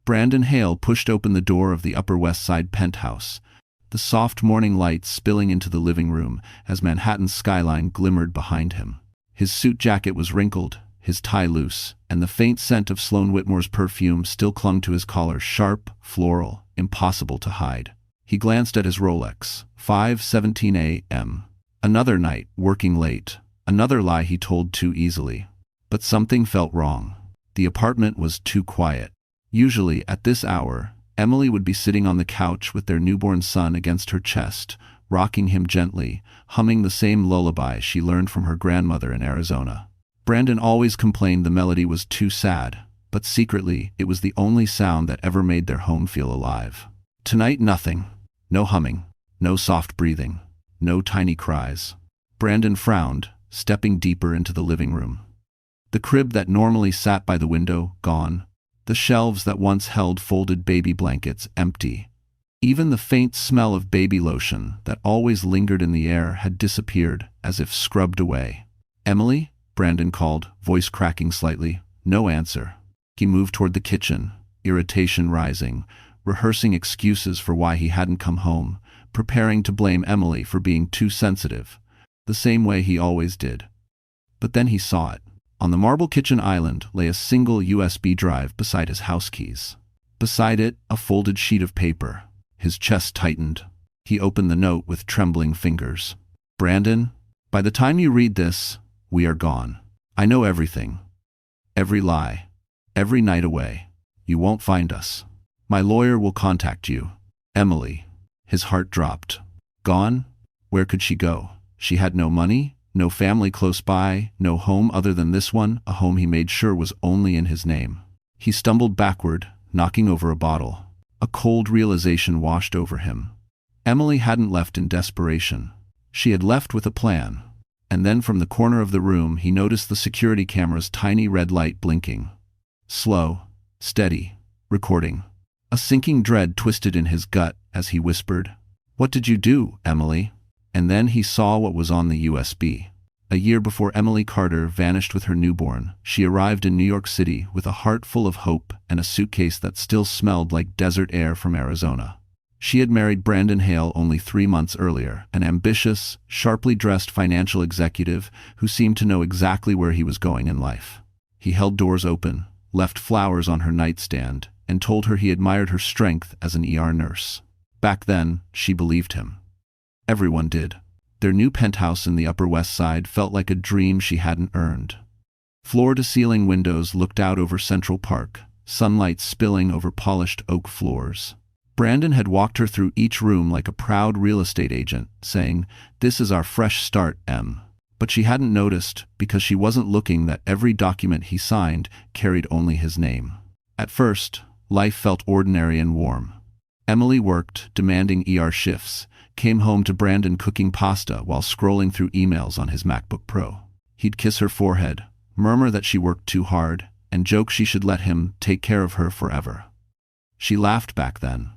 Brandon Hale pushed open the door of the Upper West Side penthouse, the soft morning light spilling into the living room as Manhattan's skyline glimmered behind him. His suit jacket was wrinkled, his tie loose, and the faint scent of Sloane Whitmore's perfume still clung to his collar, sharp, floral, impossible to hide. He glanced at his Rolex, 5:17 a.m. Another night, working late. Another lie he told too easily. But something felt wrong. The apartment was too quiet. Usually, at this hour, Emily would be sitting on the couch with their newborn son against her chest, rocking him gently, humming the same lullaby she learned from her grandmother in Arizona. Brandon always complained the melody was too sad, but secretly, it was the only sound that ever made their home feel alive. Tonight, nothing. No humming. No soft breathing. No tiny cries. Brandon frowned, stepping deeper into the living room. The crib that normally sat by the window, gone. The shelves that once held folded baby blankets, empty. Even the faint smell of baby lotion that always lingered in the air had disappeared, as if scrubbed away. "Emily?" Brandon called, voice cracking slightly. No answer. He moved toward the kitchen, irritation rising, rehearsing excuses for why he hadn't come home, preparing to blame Emily for being too sensitive, the same way he always did. But then he saw it. On the marble kitchen island lay a single USB drive beside his house keys. Beside it, a folded sheet of paper. His chest tightened. He opened the note with trembling fingers. "Brandon, by the time you read this, we are gone. I know everything. Every lie. Every night away. You won't find us. My lawyer will contact you. Emily." His heart dropped. Gone? Where could she go? She had no money, no family close by, no home other than this one, a home he made sure was only in his name. He stumbled backward, knocking over a bottle. A cold realization washed over him. Emily hadn't left in desperation. She had left with a plan. And then from the corner of the room he noticed the security camera's tiny red light blinking. Slow, steady, recording. A sinking dread twisted in his gut as he whispered, "What did you do, Emily?" And then he saw what was on the USB. A year before Emily Carter vanished with her newborn, she arrived in New York City with a heart full of hope and a suitcase that still smelled like desert air from Arizona. She had married Brandon Hale only 3 months earlier, an ambitious, sharply dressed financial executive who seemed to know exactly where he was going in life. He held doors open, left flowers on her nightstand, and told her he admired her strength as an ER nurse. Back then, she believed him. Everyone did. Their new penthouse in the Upper West Side felt like a dream she hadn't earned. Floor-to-ceiling windows looked out over Central Park, sunlight spilling over polished oak floors. Brandon had walked her through each room like a proud real estate agent, saying, "This is our fresh start, Em." But she hadn't noticed, because she wasn't looking, that every document he signed carried only his name. At first, life felt ordinary and warm. Emily worked, demanding ER shifts, came home to Brandon cooking pasta while scrolling through emails on his MacBook Pro. He'd kiss her forehead, murmur that she worked too hard, and joke she should let him take care of her forever. She laughed back then.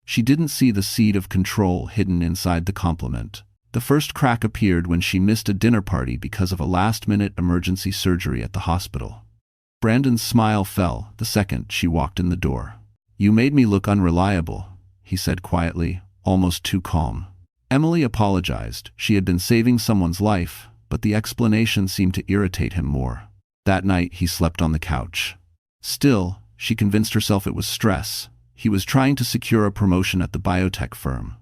She didn't see the seed of control hidden inside the compliment. The first crack appeared when she missed a dinner party because of a last-minute emergency surgery at the hospital. Brandon's smile fell the second she walked in the door. "You made me look unreliable," he said quietly, almost too calm. Emily apologized. She had been saving someone's life, but the explanation seemed to irritate him more. That night, he slept on the couch. Still, she convinced herself it was stress. He was trying to secure a promotion at the biotech firm.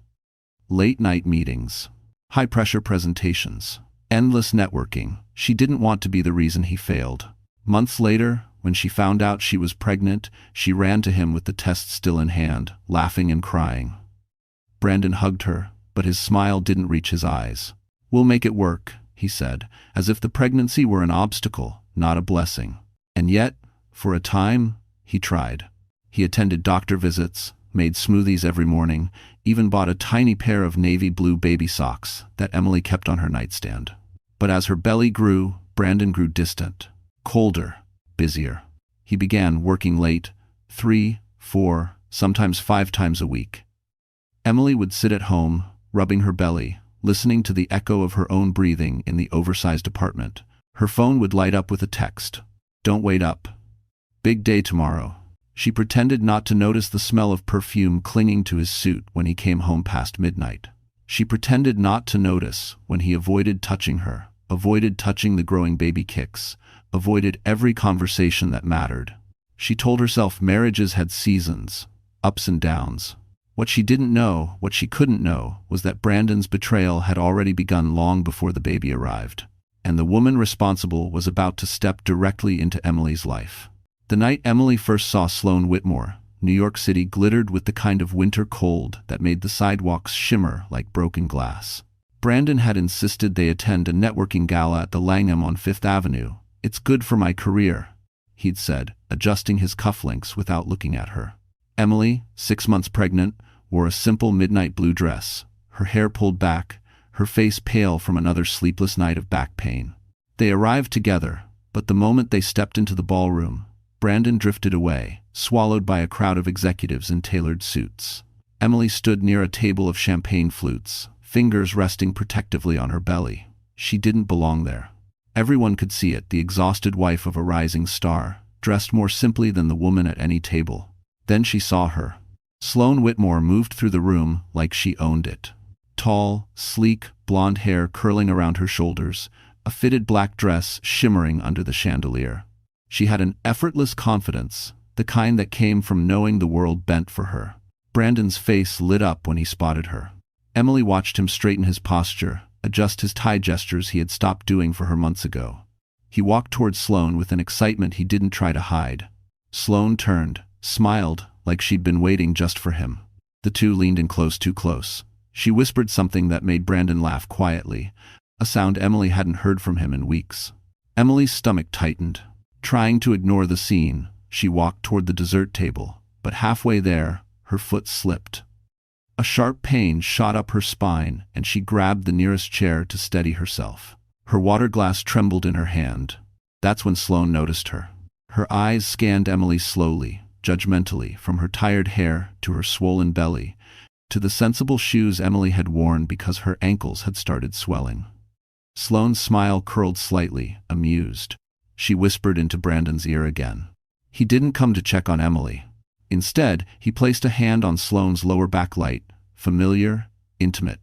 Late-night meetings. High-pressure presentations. Endless networking. She didn't want to be the reason he failed. Months later, when she found out she was pregnant, she ran to him with the test still in hand, laughing and crying. Brandon hugged her, but his smile didn't reach his eyes. "We'll make it work," he said, as if the pregnancy were an obstacle, not a blessing. And yet, for a time, he tried. He attended doctor visits, made smoothies every morning, even bought a tiny pair of navy blue baby socks that Emily kept on her nightstand. But as her belly grew, Brandon grew distant, colder, busier. He began working late, 3, 4, sometimes 5 times a week. Emily would sit at home, rubbing her belly, listening to the echo of her own breathing in the oversized apartment. Her phone would light up with a text. "Don't wait up. Big day tomorrow. She pretended not to notice the smell of perfume clinging to his suit when he came home past midnight. She pretended not to notice when he avoided touching her, avoided touching the growing baby kicks, avoided every conversation that mattered. She told herself marriages had seasons, ups and downs. What she didn't know, what she couldn't know, was that Brandon's betrayal had already begun long before the baby arrived, and the woman responsible was about to step directly into Emily's life. The night Emily first saw Sloane Whitmore, New York City glittered with the kind of winter cold that made the sidewalks shimmer like broken glass. Brandon had insisted they attend a networking gala at the Langham on Fifth Avenue. "It's good for my career," he'd said, adjusting his cufflinks without looking at her. Emily, 6 months pregnant, wore a simple midnight blue dress, her hair pulled back, her face pale from another sleepless night of back pain. They arrived together, but the moment they stepped into the ballroom, Brandon drifted away, swallowed by a crowd of executives in tailored suits. Emily stood near a table of champagne flutes, fingers resting protectively on her belly. She didn't belong there. Everyone could see it, the exhausted wife of a rising star, dressed more simply than the woman at any table. Then she saw her. Sloane Whitmore moved through the room like she owned it. Tall, sleek, blonde hair curling around her shoulders, a fitted black dress shimmering under the chandelier. She had an effortless confidence, the kind that came from knowing the world bent for her. Brandon's face lit up when he spotted her. Emily watched him straighten his posture, adjust his tie gestures he had stopped doing for her months ago. He walked toward Sloane with an excitement he didn't try to hide. Sloane turned, smiled, like she'd been waiting just for him. The two leaned in close, too close. She whispered something that made Brandon laugh quietly, a sound Emily hadn't heard from him in weeks. Emily's stomach tightened. Trying to ignore the scene, she walked toward the dessert table, but halfway there, her foot slipped. A sharp pain shot up her spine, and she grabbed the nearest chair to steady herself. Her water glass trembled in her hand. That's when Sloane noticed her. Her eyes scanned Emily slowly, judgmentally, from her tired hair to her swollen belly, to the sensible shoes Emily had worn because her ankles had started swelling. Sloane's smile curled slightly, amused. She whispered into Brandon's ear again. He didn't come to check on Emily. Instead, he placed a hand on Sloane's lower back, light, familiar, intimate.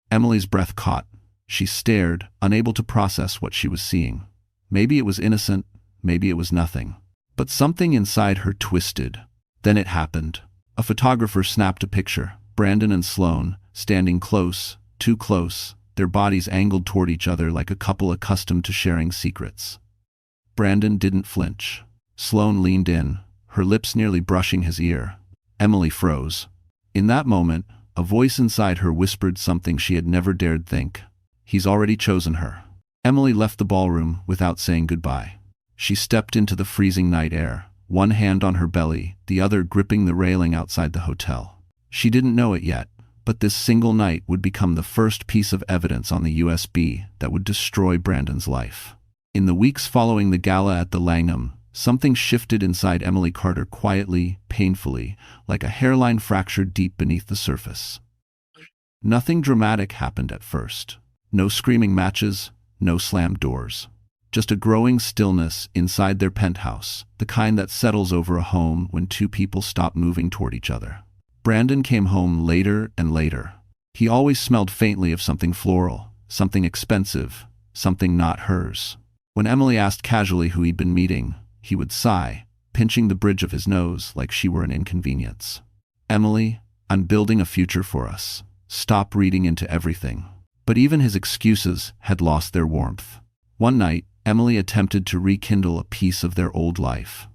Emily's breath caught. She stared, unable to process what she was seeing. Maybe it was innocent, maybe it was nothing. But something inside her twisted. Then it happened. A photographer snapped a picture. Brandon and Sloane, standing close, too close, their bodies angled toward each other like a couple accustomed to sharing secrets. Brandon didn't flinch. Sloane leaned in, her lips nearly brushing his ear. Emily froze. In that moment, a voice inside her whispered something she had never dared think. He's already chosen her. Emily left the ballroom without saying goodbye. She stepped into the freezing night air, one hand on her belly, the other gripping the railing outside the hotel. She didn't know it yet, but this single night would become the first piece of evidence on the USB that would destroy Brandon's life. In the weeks following the gala at the Langham, something shifted inside Emily Carter quietly, painfully, like a hairline fractured deep beneath the surface. Nothing dramatic happened at first. No screaming matches, no slammed doors. Just a growing stillness inside their penthouse, the kind that settles over a home when two people stop moving toward each other. Brandon came home later and later. He always smelled faintly of something floral, something expensive, something not hers. When Emily asked casually who he'd been meeting, he would sigh, pinching the bridge of his nose like she were an inconvenience. "Emily, I'm building a future for us. Stop reading into everything." But even his excuses had lost their warmth. One night, Emily attempted to rekindle a piece of their old life.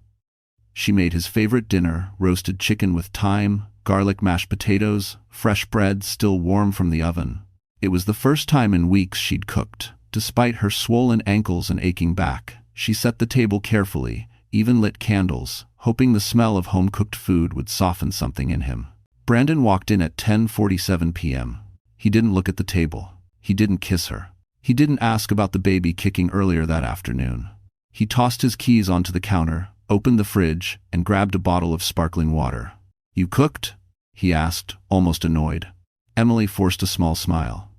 She made his favorite dinner, roasted chicken with thyme, garlic mashed potatoes, fresh bread still warm from the oven. It was the first time in weeks she'd cooked. Despite her swollen ankles and aching back, she set the table carefully, even lit candles, hoping the smell of home-cooked food would soften something in him. Brandon walked in at 10:47 p.m. He didn't look at the table. He didn't kiss her. He didn't ask about the baby kicking earlier that afternoon. He tossed his keys onto the counter, opened the fridge, and grabbed a bottle of sparkling water. "You cooked?" he asked, almost annoyed. Emily forced a small smile.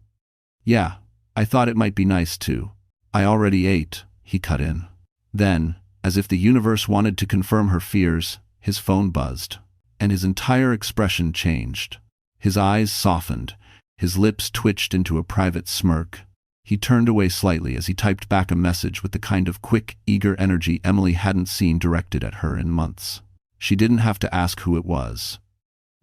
"Yeah, I thought it might be nice too. I already ate," he cut in. Then, as if the universe wanted to confirm her fears, His phone buzzed, and his entire expression changed. His eyes softened, his lips twitched into a private smirk. He turned away slightly as he typed back a message with the kind of quick, eager energy Emily hadn't seen directed at her in months. She didn't have to ask who it was.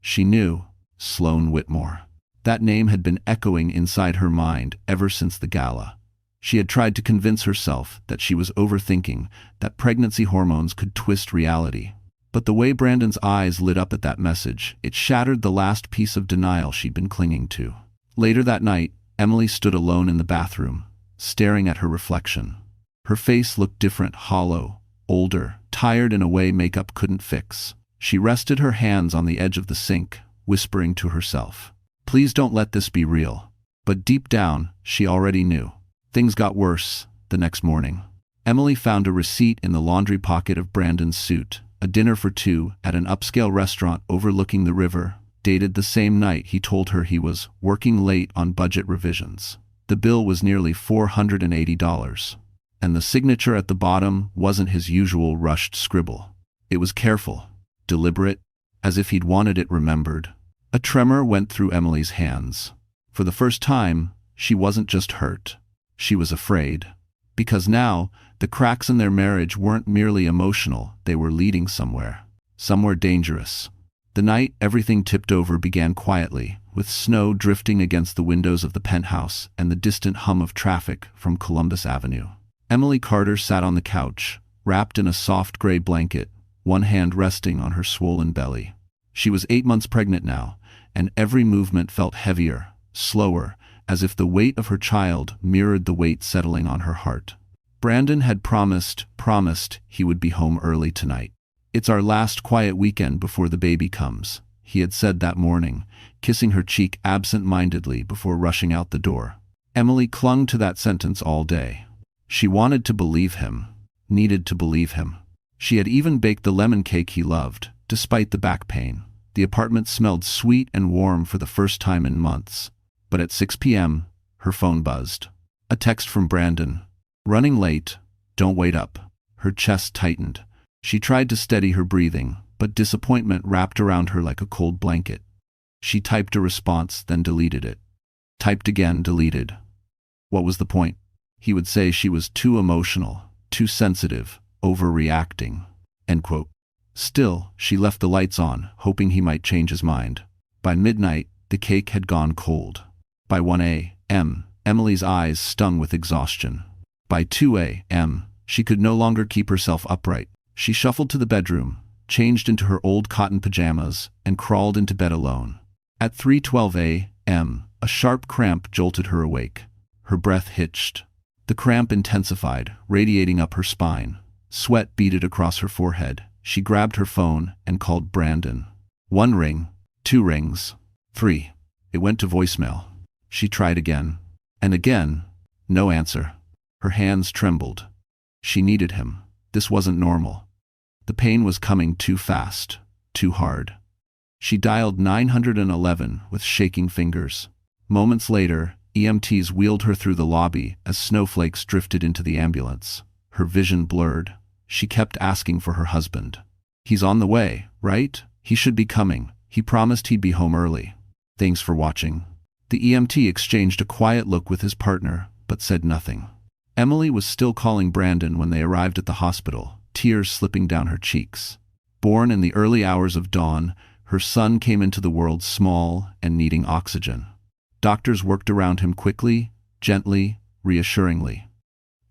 She knew. Sloane Whitmore. That name had been echoing inside her mind ever since the gala. She had tried to convince herself that she was overthinking, that pregnancy hormones could twist reality. But the way Brandon's eyes lit up at that message, it shattered the last piece of denial she'd been clinging to. Later that night, Emily stood alone in the bathroom, staring at her reflection. Her face looked different, hollow, older, tired in a way makeup couldn't fix. She rested her hands on the edge of the sink, whispering to herself, "Please don't let this be real." But deep down, she already knew. Things got worse the next morning. Emily found a receipt in the laundry pocket of Brandon's suit, a dinner for two at an upscale restaurant overlooking the river, dated the same night he told her he was working late on budget revisions. The bill was nearly $480, and the signature at the bottom wasn't his usual rushed scribble. It was careful, deliberate, as if he'd wanted it remembered. A tremor went through Emily's hands. For the first time, she wasn't just hurt. She was afraid. Because now, the cracks in their marriage weren't merely emotional, they were leading somewhere. Somewhere dangerous. The night everything tipped over began quietly, with snow drifting against the windows of the penthouse and the distant hum of traffic from Columbus Avenue. Emily Carter sat on the couch, wrapped in a soft gray blanket, one hand resting on her swollen belly. She was 8 months pregnant now, and every movement felt heavier, slower, as if the weight of her child mirrored the weight settling on her heart. Brandon had promised he would be home early tonight. "It's our last quiet weekend before the baby comes," he had said that morning, kissing her cheek absent-mindedly before rushing out the door. Emily clung to that sentence all day. She wanted to believe him, needed to believe him. She had even baked the lemon cake he loved, despite the back pain. The apartment smelled sweet and warm for the first time in months. But at 6 p.m., her phone buzzed. A text from Brandon. "Running late. Don't wait up." Her chest tightened. She tried to steady her breathing, but disappointment wrapped around her like a cold blanket. She typed a response, then deleted it. Typed again, deleted. What was the point? He would say she was too emotional, too sensitive, overreacting. End quote. Still, she left the lights on, hoping he might change his mind. By midnight, the cake had gone cold. By 1 a.m., Emily's eyes stung with exhaustion. By 2 a.m., she could no longer keep herself upright. She shuffled to the bedroom, changed into her old cotton pajamas, and crawled into bed alone. At 3:12 a.m., a sharp cramp jolted her awake. Her breath hitched. The cramp intensified, radiating up her spine. Sweat beaded across her forehead. She grabbed her phone and called Brandon. 1 ring, 2 rings, 3. It went to voicemail. She tried again. And again. No answer. Her hands trembled. She needed him. This wasn't normal. The pain was coming too fast, too hard. She dialed 911 with shaking fingers. Moments later, EMTs wheeled her through the lobby as snowflakes drifted into the ambulance. Her vision blurred. She kept asking for her husband. "He's on the way, right? He should be coming. He promised he'd be home early." "Thanks for watching." The EMT exchanged a quiet look with his partner, but said nothing. Emily was still calling Brandon when they arrived at the hospital, tears slipping down her cheeks. Born in the early hours of dawn, her son came into the world small and needing oxygen. Doctors worked around him quickly, gently, reassuringly.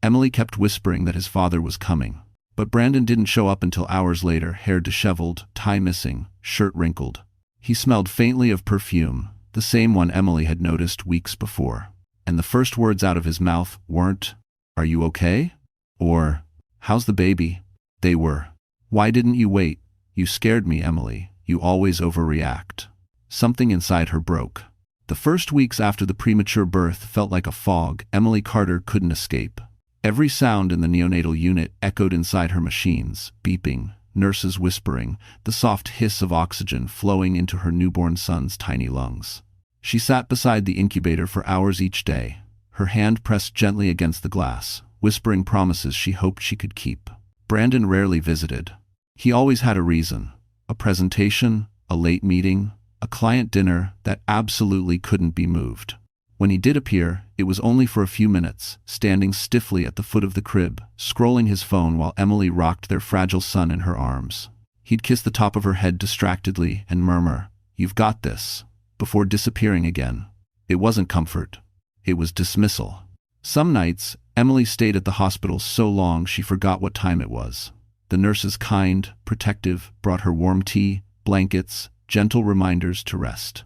Emily kept whispering that his father was coming. But Brandon didn't show up until hours later, hair disheveled, tie missing, shirt wrinkled. He smelled faintly of perfume, the same one Emily had noticed weeks before. And the first words out of his mouth weren't, "Are you okay?" or, "How's the baby?" They were, "Why didn't you wait? You scared me, Emily. You always overreact." Something inside her broke. The first weeks after the premature birth felt like a fog Emily Carter couldn't escape. Every sound in the neonatal unit echoed inside her machines, beeping, nurses whispering, the soft hiss of oxygen flowing into her newborn son's tiny lungs. She sat beside the incubator for hours each day, her hand pressed gently against the glass, whispering promises she hoped she could keep. Brandon rarely visited. He always had a reason, A presentation, a late meeting, a client dinner that absolutely couldn't be moved. When he did appear, it was only for a few minutes, standing stiffly at the foot of the crib, scrolling his phone while Emily rocked their fragile son in her arms. He'd kiss the top of her head distractedly and murmur, "You've got this," before disappearing again. It wasn't comfort. It was dismissal. Some nights, Emily stayed at the hospital so long she forgot what time it was. The nurses, kind, protective, brought her warm tea, blankets, gentle reminders to rest.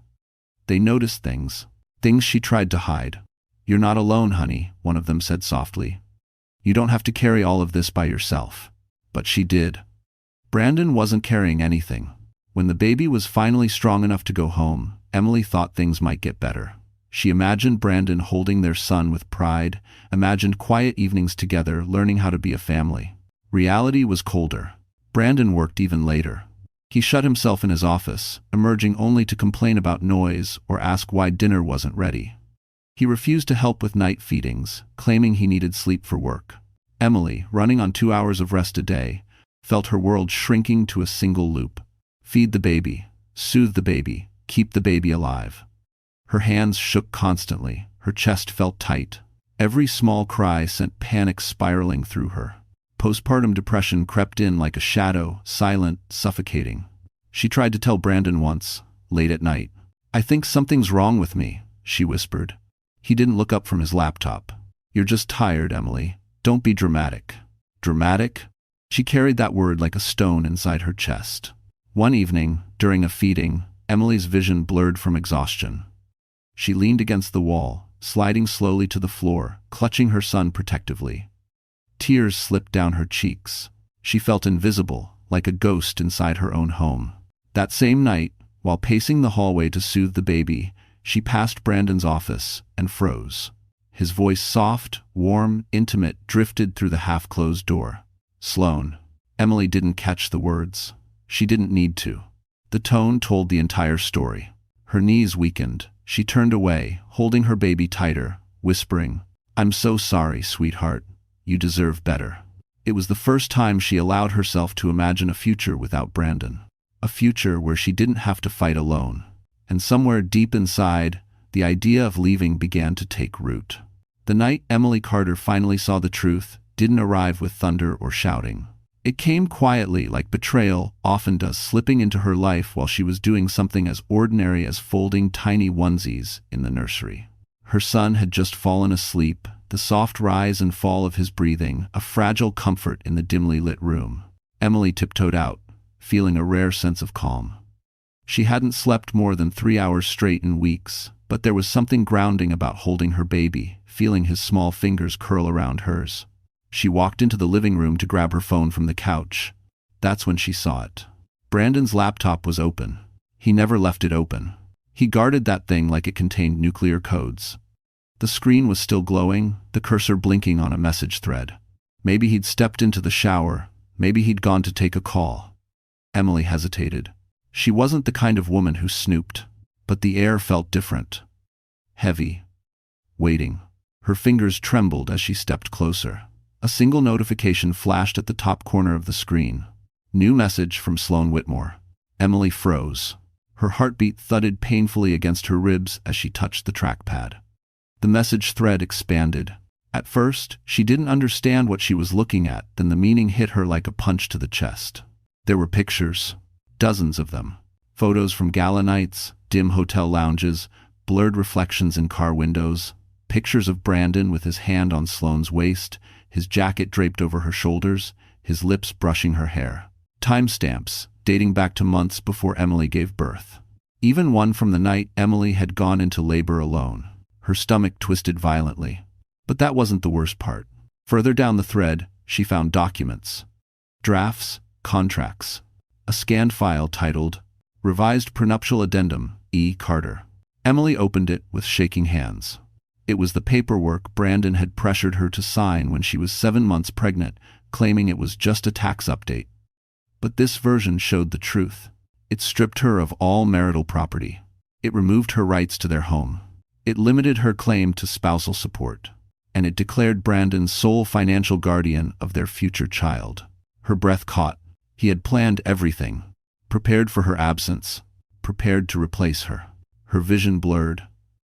They noticed things she tried to hide. "You're not alone, honey," one of them said softly. "You don't have to carry all of this by yourself." But she did. Brandon wasn't carrying anything. When the baby was finally strong enough to go home, Emily thought things might get better. She imagined Brandon holding their son with pride, imagined quiet evenings together learning how to be a family. Reality was colder. Brandon worked even later. He shut himself in his office, emerging only to complain about noise or ask why dinner wasn't ready. He refused to help with night feedings, claiming he needed sleep for work. Emily, running on 2 hours of rest a day, felt her world shrinking to a single loop. Feed the baby, soothe the baby, keep the baby alive. Her hands shook constantly, her chest felt tight. Every small cry sent panic spiraling through her. Postpartum depression crept in like a shadow, silent, suffocating. She tried to tell Brandon once, late at night. "I think something's wrong with me," she whispered. He didn't look up from his laptop. "You're just tired, Emily. Don't be dramatic." Dramatic? She carried that word like a stone inside her chest. One evening, during a feeding, Emily's vision blurred from exhaustion. She leaned against the wall, sliding slowly to the floor, clutching her son protectively. Tears slipped down her cheeks. She felt invisible, like a ghost inside her own home. That same night, while pacing the hallway to soothe the baby, she passed Brandon's office and froze. His voice, soft, warm, intimate, drifted through the half-closed door. "Sloan." Emily didn't catch the words. She didn't need to. The tone told the entire story. Her knees weakened. She turned away, holding her baby tighter, whispering, "I'm so sorry, sweetheart. You deserve better." It was the first time she allowed herself to imagine a future without Brandon. A future where she didn't have to fight alone. And somewhere deep inside, the idea of leaving began to take root. The night Emily Carter finally saw the truth didn't arrive with thunder or shouting. It came quietly, like betrayal often does, slipping into her life while she was doing something as ordinary as folding tiny onesies in the nursery. Her son had just fallen asleep, the soft rise and fall of his breathing, a fragile comfort in the dimly lit room. Emily tiptoed out, feeling a rare sense of calm. She hadn't slept more than 3 hours straight in weeks, but there was something grounding about holding her baby, feeling his small fingers curl around hers. She walked into the living room to grab her phone from the couch. That's when she saw it. Brandon's laptop was open. He never left it open. He guarded that thing like it contained nuclear codes. The screen was still glowing, the cursor blinking on a message thread. Maybe he'd stepped into the shower. Maybe he'd gone to take a call. Emily hesitated. She wasn't the kind of woman who snooped, but the air felt different. Heavy. Waiting. Her fingers trembled as she stepped closer. A single notification flashed at the top corner of the screen. New message from Sloan Whitmore. Emily froze. Her heartbeat thudded painfully against her ribs as she touched the trackpad. The message thread expanded. At first, she didn't understand what she was looking at, then the meaning hit her like a punch to the chest. There were pictures. Dozens of them. Photos from gala nights, dim hotel lounges, blurred reflections in car windows. Pictures of Brandon with his hand on Sloane's waist, his jacket draped over her shoulders, his lips brushing her hair. Timestamps, dating back to months before Emily gave birth. Even one from the night Emily had gone into labor alone. Her stomach twisted violently. But that wasn't the worst part. Further down the thread, she found documents. Drafts, contracts. A scanned file titled, Revised Prenuptial Addendum, E. Carter. Emily opened it with shaking hands. It was the paperwork Brandon had pressured her to sign when she was 7 months pregnant, claiming it was just a tax update. But this version showed the truth. It stripped her of all marital property. It removed her rights to their home. It limited her claim to spousal support. And it declared Brandon sole financial guardian of their future child. Her breath caught. He had planned everything. prepared for her absence, prepared to replace her. Her vision blurred.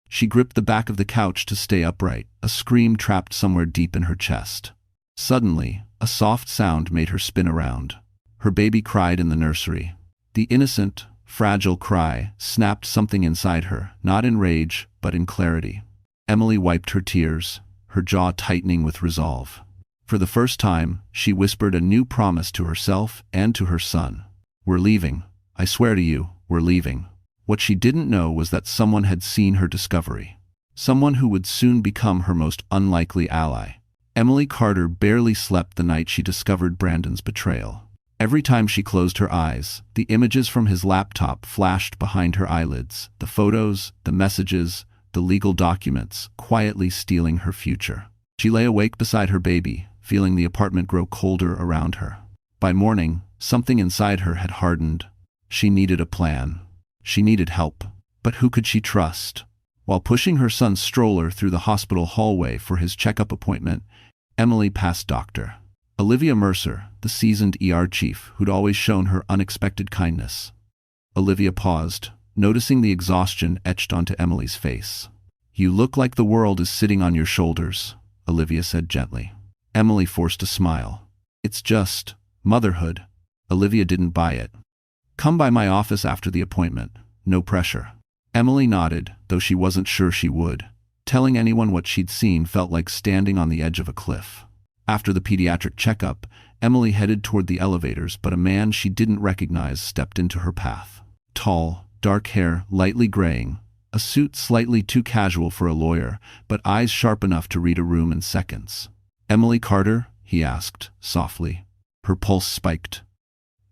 She gripped the back of the couch to stay upright, a scream trapped somewhere deep in her chest. Suddenly, a soft sound made her spin around. Her baby cried in the nursery. The innocent, fragile cry snapped something inside her, not in rage, but in clarity. Emily wiped her tears, her jaw tightening with resolve. For the first time, she whispered a new promise to herself and to her son. "We're leaving. I swear to you, we're leaving." What she didn't know was that someone had seen her discovery. Someone who would soon become her most unlikely ally. Emily Carter barely slept the night she discovered Brandon's betrayal. Every time she closed her eyes, the images from his laptop flashed behind her eyelids, the photos, the messages, the legal documents, quietly stealing her future. She lay awake beside her baby, feeling the apartment grow colder around her. By morning, something inside her had hardened. She needed a plan. She needed help. But who could she trust? While pushing her son's stroller through the hospital hallway for his checkup appointment, Emily passed Dr. Olivia Mercer, the seasoned ER chief who'd always shown her unexpected kindness. Olivia paused, noticing the exhaustion etched onto Emily's face. "You look like the world is sitting on your shoulders," Olivia said gently. Emily forced a smile. "It's just motherhood." Olivia didn't buy it. "Come by my office after the appointment. No pressure." Emily nodded, though she wasn't sure she would. Telling anyone what she'd seen felt like standing on the edge of a cliff. After the pediatric checkup, Emily headed toward the elevators, but a man she didn't recognize stepped into her path. Tall, dark hair lightly graying, a suit slightly too casual for a lawyer, but eyes sharp enough to read a room in seconds. "Emily Carter?" he asked, softly. Her pulse spiked.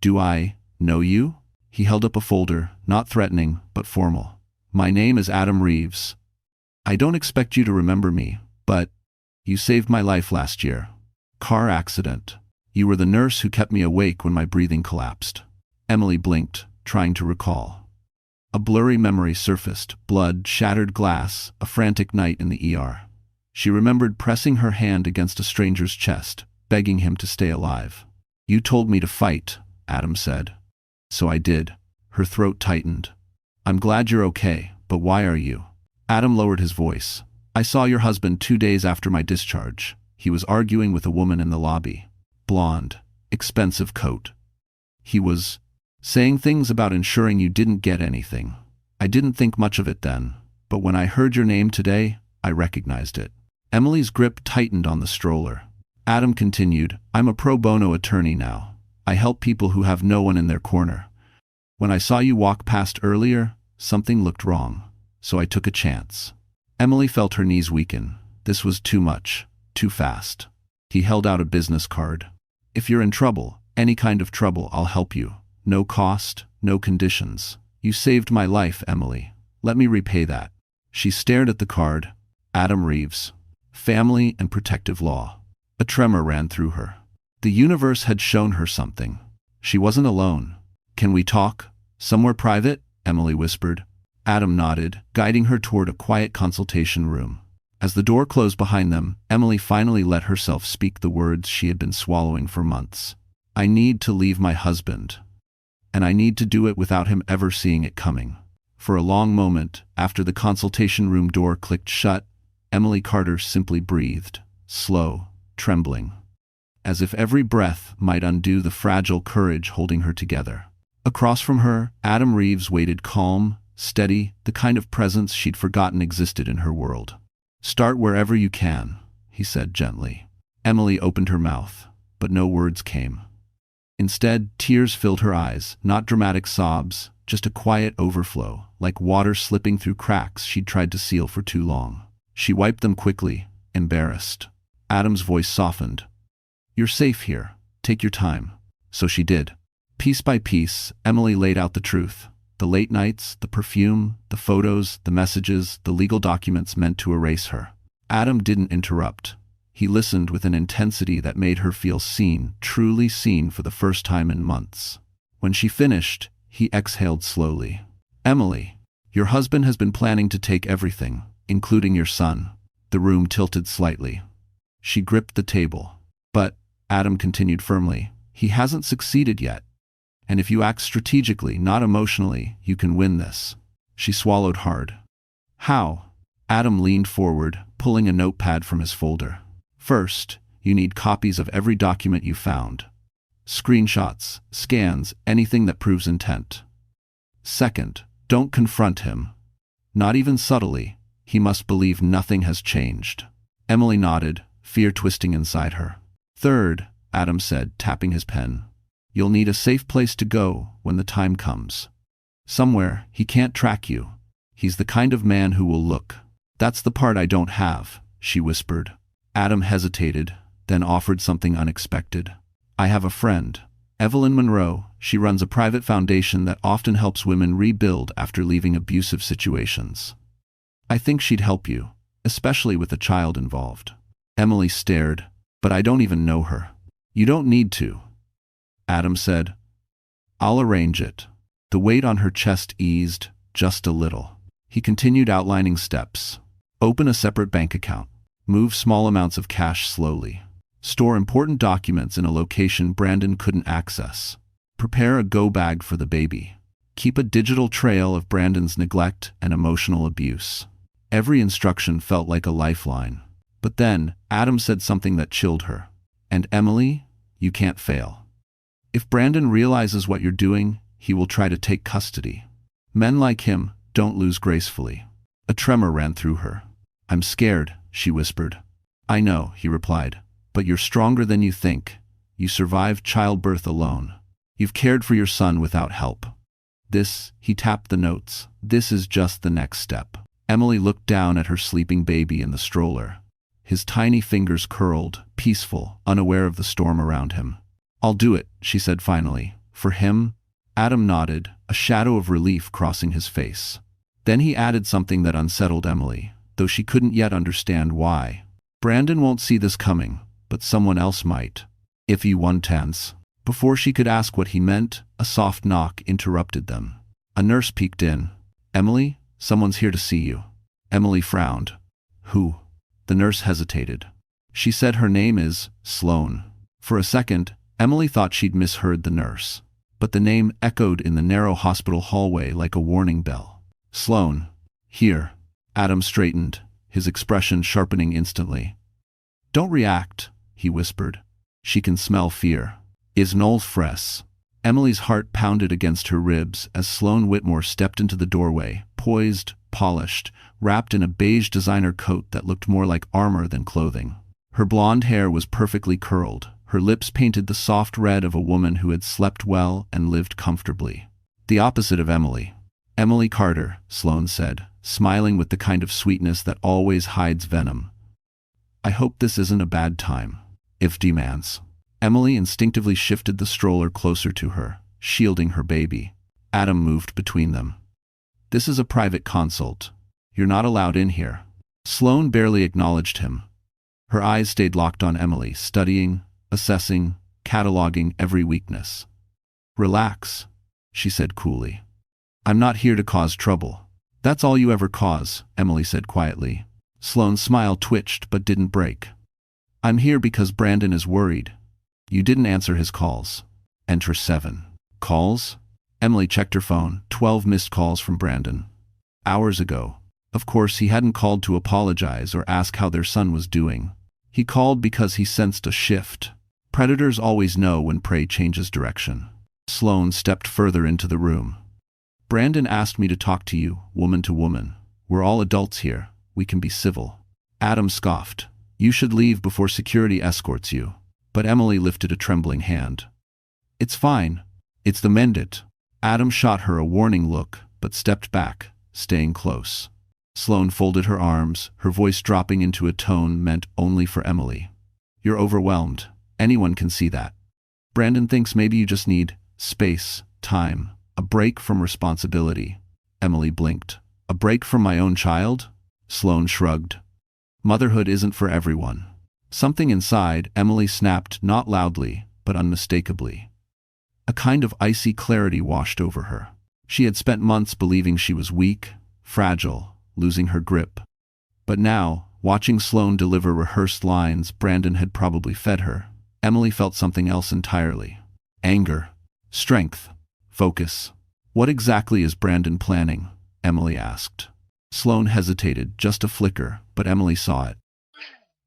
"Do I know you?" He held up a folder, not threatening, but formal. "My name is Adam Reeves. I don't expect you to remember me, but you saved my life last year. Car accident. You were the nurse who kept me awake when my breathing collapsed." Emily blinked, trying to recall. A blurry memory surfaced: blood, shattered glass, a frantic night in the ER. She remembered pressing her hand against a stranger's chest, begging him to stay alive. "You told me to fight," Adam said. "So I did." Her throat tightened. "I'm glad you're okay, but why are you?" Adam lowered his voice. "I saw your husband 2 days after my discharge. He was arguing with a woman in the lobby. Blonde, expensive coat. He was saying things about ensuring you didn't get anything. I didn't think much of it then, but when I heard your name today, I recognized it." Emily's grip tightened on the stroller. Adam continued, "I'm a pro bono attorney now. I help people who have no one in their corner. When I saw you walk past earlier, something looked wrong, so I took a chance." Emily felt her knees weaken. This was too much, too fast. He held out a business card. "If you're in trouble, any kind of trouble, I'll help you. No cost, no conditions. You saved my life, Emily. Let me repay that." She stared at the card. Adam Reeves. Family and protective law. A tremor ran through her. The universe had shown her something. She wasn't alone. "Can we talk? Somewhere private?" Emily whispered. Adam nodded, guiding her toward a quiet consultation room. As the door closed behind them, Emily finally let herself speak the words she had been swallowing for months. "I need to leave my husband. And I need to do it without him ever seeing it coming." For a long moment, after the consultation room door clicked shut, Emily Carter simply breathed, slow, trembling, as if every breath might undo the fragile courage holding her together. Across from her, Adam Reeves waited, calm, steady, the kind of presence she'd forgotten existed in her world. "Start wherever you can," he said gently. Emily opened her mouth, but no words came. Instead, tears filled her eyes, not dramatic sobs, just a quiet overflow, like water slipping through cracks she'd tried to seal for too long. She wiped them quickly, embarrassed. Adam's voice softened. "You're safe here. Take your time." So she did. Piece by piece, Emily laid out the truth. The late nights, the perfume, the photos, the messages, the legal documents meant to erase her. Adam didn't interrupt. He listened with an intensity that made her feel seen, truly seen for the first time in months. When she finished, he exhaled slowly. "Emily, your husband has been planning to take everything, including your son." The room tilted slightly. She gripped the table. "But," Adam continued firmly, "he hasn't succeeded yet. And if you act strategically, not emotionally, you can win this. She swallowed hard. How? Adam leaned forward, pulling a notepad from his folder. First, you need copies of every document you found. Screenshots, scans, anything that proves intent. Second, don't confront him. Not even subtly. He must believe nothing has changed. Emily nodded, fear twisting inside her. Third, Adam said, tapping his pen. You'll need a safe place to go when the time comes. Somewhere he can't track you. He's the kind of man who will look. That's the part I don't have, she whispered. Adam hesitated, then offered something unexpected. I have a friend, Evelyn Monroe. She runs a private foundation that often helps women rebuild after leaving abusive situations. I think she'd help you, especially with a child involved. Emily stared. But I don't even know her. You don't need to, Adam said. I'll arrange it. The weight on her chest eased, just a little. He continued outlining steps. Open a separate bank account. Move small amounts of cash slowly. Store important documents in a location Brandon couldn't access. Prepare a go bag for the baby. Keep a digital trail of Brandon's neglect and emotional abuse. Every instruction felt like a lifeline. But then, Adam said something that chilled her. And Emily, you can't fail. If Brandon realizes what you're doing, he will try to take custody. Men like him don't lose gracefully. A tremor ran through her. I'm scared, she whispered. I know, he replied. But you're stronger than you think. You survived childbirth alone. You've cared for your son without help. This, he tapped the notes, this is just the next step. Emily looked down at her sleeping baby in the stroller. His tiny fingers curled, peaceful, unaware of the storm around him. I'll do it, she said finally. For him? Adam nodded, a shadow of relief crossing his face. Then he added something that unsettled Emily, though she couldn't yet understand why. Brandon won't see this coming, but someone else might. If he won tense. Before she could ask what he meant, a soft knock interrupted them. A nurse peeked in. Emily, someone's here to see you. Emily frowned. Who? The nurse hesitated. She said her name is Sloane. For a second, Emily thought she'd misheard the nurse. But the name echoed in the narrow hospital hallway like a warning bell. Sloane. Here. Adam straightened, his expression sharpening instantly. Don't react, he whispered. She can smell fear. Is Noel fresh? Emily's heart pounded against her ribs as Sloane Whitmore stepped into the doorway, poised, polished, wrapped in a beige designer coat that looked more like armor than clothing. Her blonde hair was perfectly curled, her lips painted the soft red of a woman who had slept well and lived comfortably. The opposite of Emily. Emily Carter, Sloane said, smiling with the kind of sweetness that always hides venom. I hope this isn't a bad time. If demands. Emily instinctively shifted the stroller closer to her, shielding her baby. Adam moved between them. This is a private consult. You're not allowed in here. Sloane barely acknowledged him. Her eyes stayed locked on Emily, studying, assessing, cataloging every weakness. Relax, she said coolly. I'm not here to cause trouble. That's all you ever cause, Emily said quietly. Sloane's smile twitched but didn't break. I'm here because Brandon is worried. You didn't answer his calls. Enter 7. Calls? Emily checked her phone. 12 missed calls from Brandon. Hours ago. Of course, he hadn't called to apologize or ask how their son was doing. He called because he sensed a shift. Predators always know when prey changes direction. Sloane stepped further into the room. Brandon asked me to talk to you, woman to woman. We're all adults here. We can be civil. Adam scoffed. You should leave before security escorts you. But Emily lifted a trembling hand. It's fine. It's the mendit. Adam shot her a warning look, but stepped back, staying close. Sloane folded her arms, her voice dropping into a tone meant only for Emily. You're overwhelmed. Anyone can see that. Brandon thinks maybe you just need space, time, a break from responsibility. Emily blinked. A break from my own child? Sloane shrugged. Motherhood isn't for everyone. Something inside Emily snapped, not loudly, but unmistakably. A kind of icy clarity washed over her. She had spent months believing she was weak, fragile, losing her grip. But now, watching Sloane deliver rehearsed lines Brandon had probably fed her, Emily felt something else entirely. Anger. Strength. Focus. What exactly is Brandon planning? Emily asked. Sloane hesitated, just a flicker, but Emily saw it.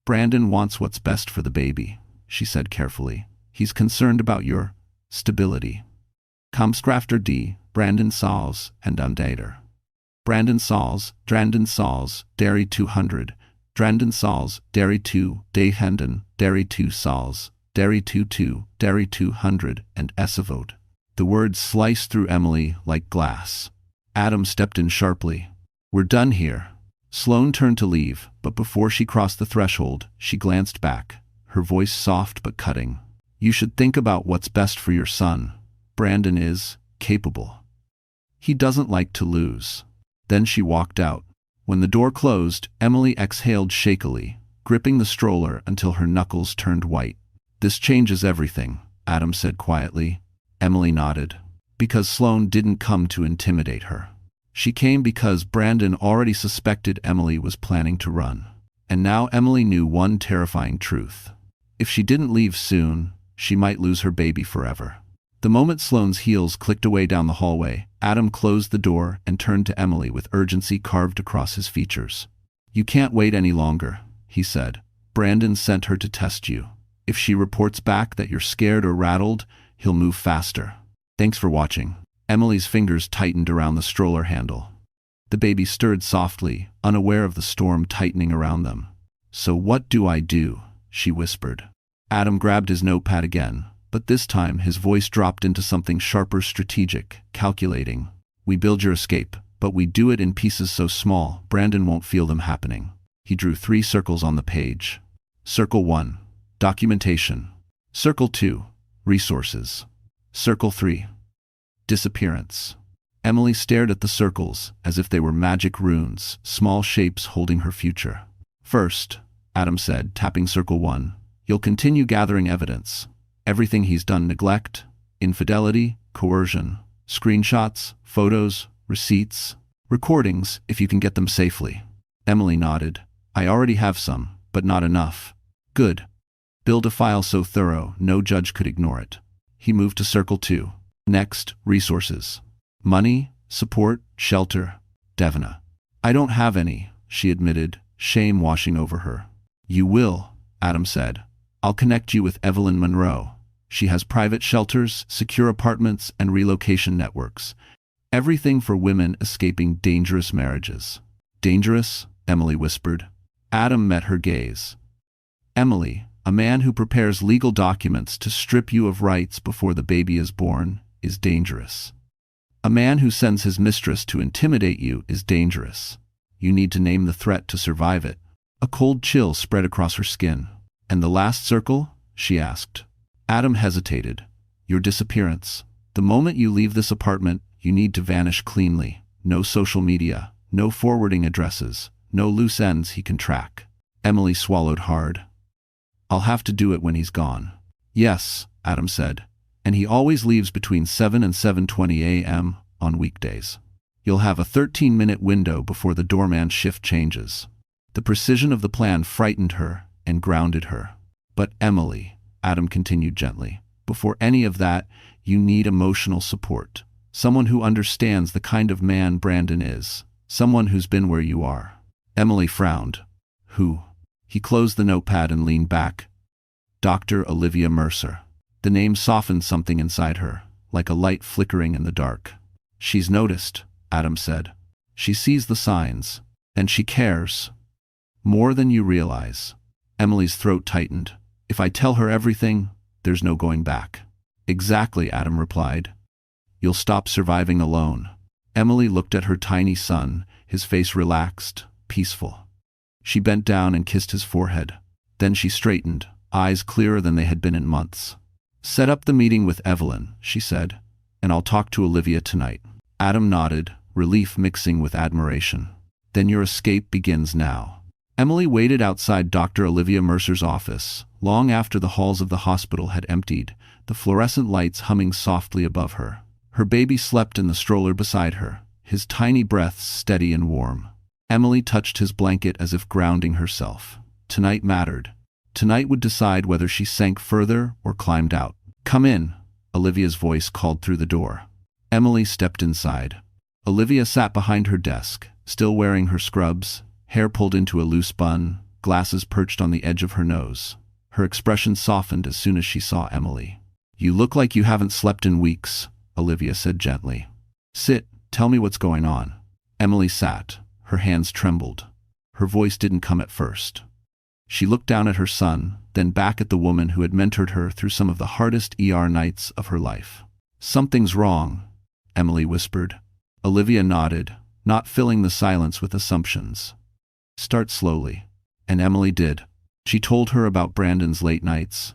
Brandon wants what's best for the baby, she said carefully. He's concerned about your stability. Komskrafter D, Brandon Sauls, and Undater. Brandon Sauls, Dairy 200, Brandon Sauls, Dairy 2, Dayhenden, Dairy 2 Sauls, Dairy 22, Dairy 200, and Esavote. The words sliced through Emily like glass. Adam stepped in sharply. We're done here. Sloane turned to leave, but before she crossed the threshold, she glanced back, her voice soft but cutting. You should think about what's best for your son. Brandon is capable. He doesn't like to lose. Then she walked out. When the door closed, Emily exhaled shakily, gripping the stroller until her knuckles turned white. This changes everything, Adam said quietly. Emily nodded. Because Sloane didn't come to intimidate her. She came because Brandon already suspected Emily was planning to run. And now Emily knew one terrifying truth. If she didn't leave soon, she might lose her baby forever. The moment Sloane's heels clicked away down the hallway, Adam closed the door and turned to Emily with urgency carved across his features. You can't wait any longer, he said. Brandon sent her to test you. If she reports back that you're scared or rattled, he'll move faster. Thanks for watching. Emily's fingers tightened around the stroller handle. The baby stirred softly, unaware of the storm tightening around them. So what do I do? She whispered. Adam grabbed his notepad again, but this time his voice dropped into something sharper, strategic, calculating. We build your escape, but we do it in pieces so small, Brandon won't feel them happening. He drew 3 circles on the page. Circle 1. Documentation. Circle 2. Resources. Circle 3. Disappearance. Emily stared at the circles as if they were magic runes, small shapes holding her future. First, Adam said, tapping Circle 1, you'll continue gathering evidence. Everything he's done: neglect, infidelity, coercion, screenshots, photos, receipts, recordings, if you can get them safely. Emily nodded. I already have some, but not enough. Good. Build a file so thorough no judge could ignore it. He moved to Circle 2. Next, resources. Money, support, shelter. Devna. I don't have any, she admitted, shame washing over her. You will, Adam said. I'll connect you with Evelyn Monroe. She has private shelters, secure apartments, and relocation networks. Everything for women escaping dangerous marriages. Dangerous? Emily whispered. Adam met her gaze. Emily, a man who prepares legal documents to strip you of rights before the baby is born, is dangerous. A man who sends his mistress to intimidate you is dangerous. You need to name the threat to survive it. A cold chill spread across her skin. And the last circle? She asked. Adam hesitated. Your disappearance. The moment you leave this apartment, you need to vanish cleanly. No social media, no forwarding addresses, no loose ends he can track. Emily swallowed hard. I'll have to do it when he's gone. Yes, Adam said. And he always leaves between 7 and 7:20 a.m. on weekdays. You'll have a 13-minute window before the doorman shift changes. The precision of the plan frightened her and grounded her. But Emily, Adam continued gently, before any of that, you need emotional support. Someone who understands the kind of man Brandon is. Someone who's been where you are. Emily frowned. Who? He closed the notepad and leaned back. Dr. Olivia Mercer. The name softened something inside her, like a light flickering in the dark. She's noticed, Adam said. She sees the signs, and she cares. More than you realize. Emily's throat tightened. If I tell her everything, there's no going back. Exactly, Adam replied. You'll stop surviving alone. Emily looked at her tiny son, his face relaxed, peaceful. She bent down and kissed his forehead. Then she straightened, eyes clearer than they had been in months. Set up the meeting with Evelyn, she said, and I'll talk to Olivia tonight. Adam nodded, relief mixing with admiration. Then your escape begins now. Emily waited outside Dr. Olivia Mercer's office, long after the halls of the hospital had emptied, the fluorescent lights humming softly above her. Her baby slept in the stroller beside her, his tiny breaths steady and warm. Emily touched his blanket as if grounding herself. Tonight mattered. Tonight would decide whether she sank further or climbed out. Come in, Olivia's voice called through the door. Emily stepped inside. Olivia sat behind her desk, still wearing her scrubs, hair pulled into a loose bun, glasses perched on the edge of her nose. Her expression softened as soon as she saw Emily. "You look like you haven't slept in weeks," Olivia said gently. "Sit, tell me what's going on." Emily sat. Her hands trembled. Her voice didn't come at first. She looked down at her son, then back at the woman who had mentored her through some of the hardest nights of her life. "Something's wrong," Emily whispered. Olivia nodded, not filling the silence with assumptions. "Start slowly." And Emily did. She told her about Brandon's late nights,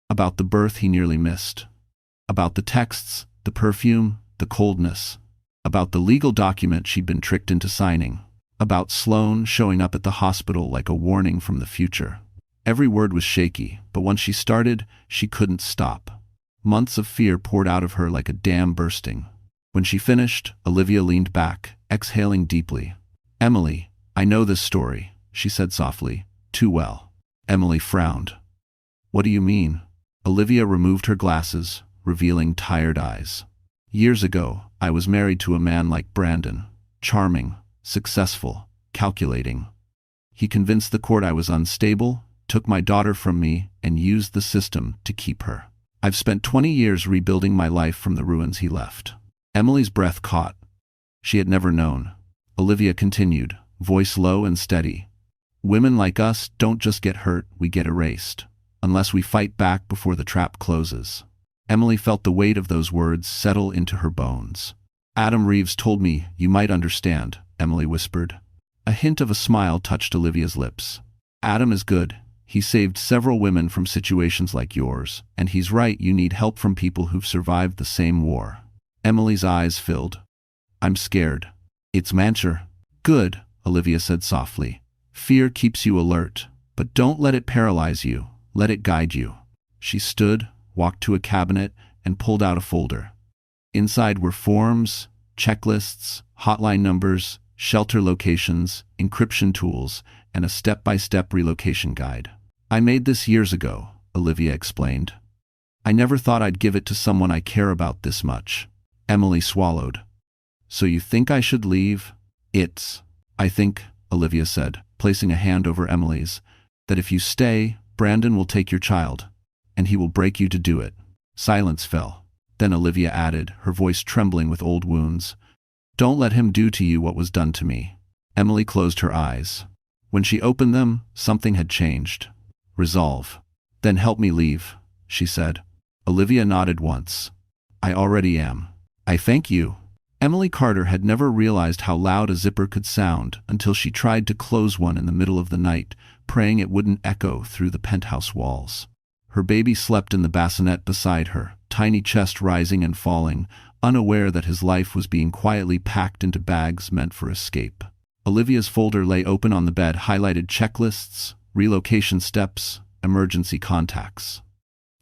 about the birth he nearly missed, about the texts, the perfume, the coldness, about the legal document she'd been tricked into signing, about Sloane showing up at the hospital like a warning from the future. Every word was shaky, but once she started, she couldn't stop. Months of fear poured out of her like a dam bursting. When she finished, Olivia leaned back, exhaling deeply. "Emily, I know this story," she said softly. "Too well." Emily frowned. "What do you mean?" Olivia removed her glasses, revealing tired eyes. "Years ago, I was married to a man like Brandon. Charming, successful, calculating. He convinced the court I was unstable, took my daughter from me, and used the system to keep her. I've spent 20 years rebuilding my life from the ruins he left." Emily's breath caught. She had never known. Olivia continued, voice low and steady. "Women like us don't just get hurt, we get erased. Unless we fight back before the trap closes." Emily felt the weight of those words settle into her bones. "Adam Reeves told me you might understand," Emily whispered. A hint of a smile touched Olivia's lips. "Adam is good. He saved several women from situations like yours, and he's right, you need help from people who've survived the same war." Emily's eyes filled. "I'm scared." "It's Mancher." "Good," Olivia said softly. "Fear keeps you alert, but don't let it paralyze you. Let it guide you." She stood, walked to a cabinet, and pulled out a folder. Inside were forms, checklists, hotline numbers, shelter locations, encryption tools, and a step-by-step relocation guide. "I made this years ago," Olivia explained. "I never thought I'd give it to someone I care about this much." Emily swallowed. "So you think I should leave?" I think," Olivia said, placing a hand over Emily's, "that if you stay, Brandon will take your child, and he will break you to do it." Silence fell. Then Olivia added, her voice trembling with old wounds, "Don't let him do to you what was done to me." Emily closed her eyes. When she opened them, something had changed. Resolve. "Then help me leave," she said. Olivia nodded once. "I already am." "I thank you." Emily Carter had never realized how loud a zipper could sound until she tried to close one in the middle of the night, praying it wouldn't echo through the penthouse walls. Her baby slept in the bassinet beside her, tiny chest rising and falling, unaware that his life was being quietly packed into bags meant for escape. Olivia's folder lay open on the bed, highlighted checklists, relocation steps, emergency contacts.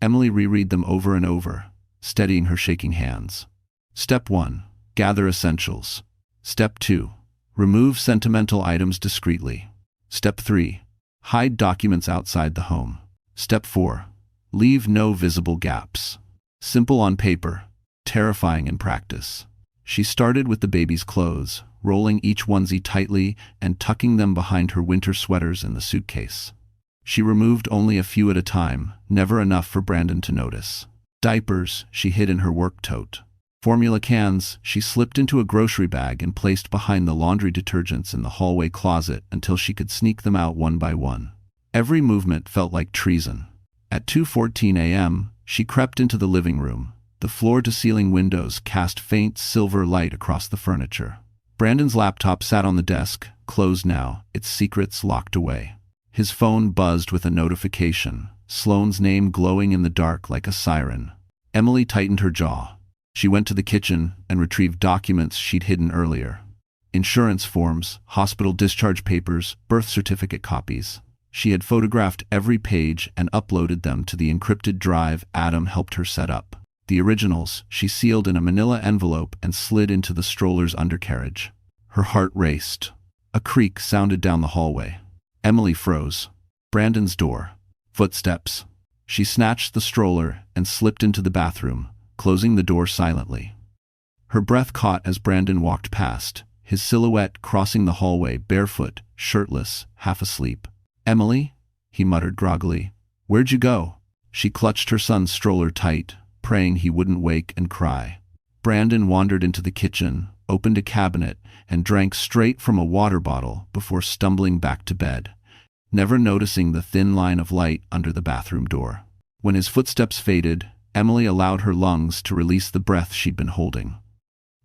Emily reread them over and over, steadying her shaking hands. Step 1. Gather essentials. Step 2. Remove sentimental items discreetly. Step 3. Hide documents outside the home. Step 4. Leave no visible gaps. Simple on paper, terrifying in practice. She started with the baby's clothes, rolling each onesie tightly and tucking them behind her winter sweaters in the suitcase. She removed only a few at a time, never enough for Brandon to notice. Diapers she hid in her work tote. Formula cans she slipped into a grocery bag and placed behind the laundry detergents in the hallway closet until she could sneak them out one by one. Every movement felt like treason. At 2:14 a.m., she crept into the living room. The floor-to-ceiling windows cast faint silver light across the furniture. Brandon's laptop sat on the desk, closed now, its secrets locked away. His phone buzzed with a notification, Sloane's name glowing in the dark like a siren. Emily tightened her jaw. She went to the kitchen and retrieved documents she'd hidden earlier. Insurance forms, hospital discharge papers, birth certificate copies. She had photographed every page and uploaded them to the encrypted drive Adam helped her set up. The originals she sealed in a manila envelope and slid into the stroller's undercarriage. Her heart raced. A creak sounded down the hallway. Emily froze. Brandon's door. Footsteps. She snatched the stroller and slipped into the bathroom, closing the door silently. Her breath caught as Brandon walked past, his silhouette crossing the hallway, barefoot, shirtless, half asleep. "Emily?" he muttered groggily. "Where'd you go?" She clutched her son's stroller tight, praying he wouldn't wake and cry. Brandon wandered into the kitchen, opened a cabinet, and drank straight from a water bottle before stumbling back to bed, never noticing the thin line of light under the bathroom door. When his footsteps faded, Emily allowed her lungs to release the breath she'd been holding.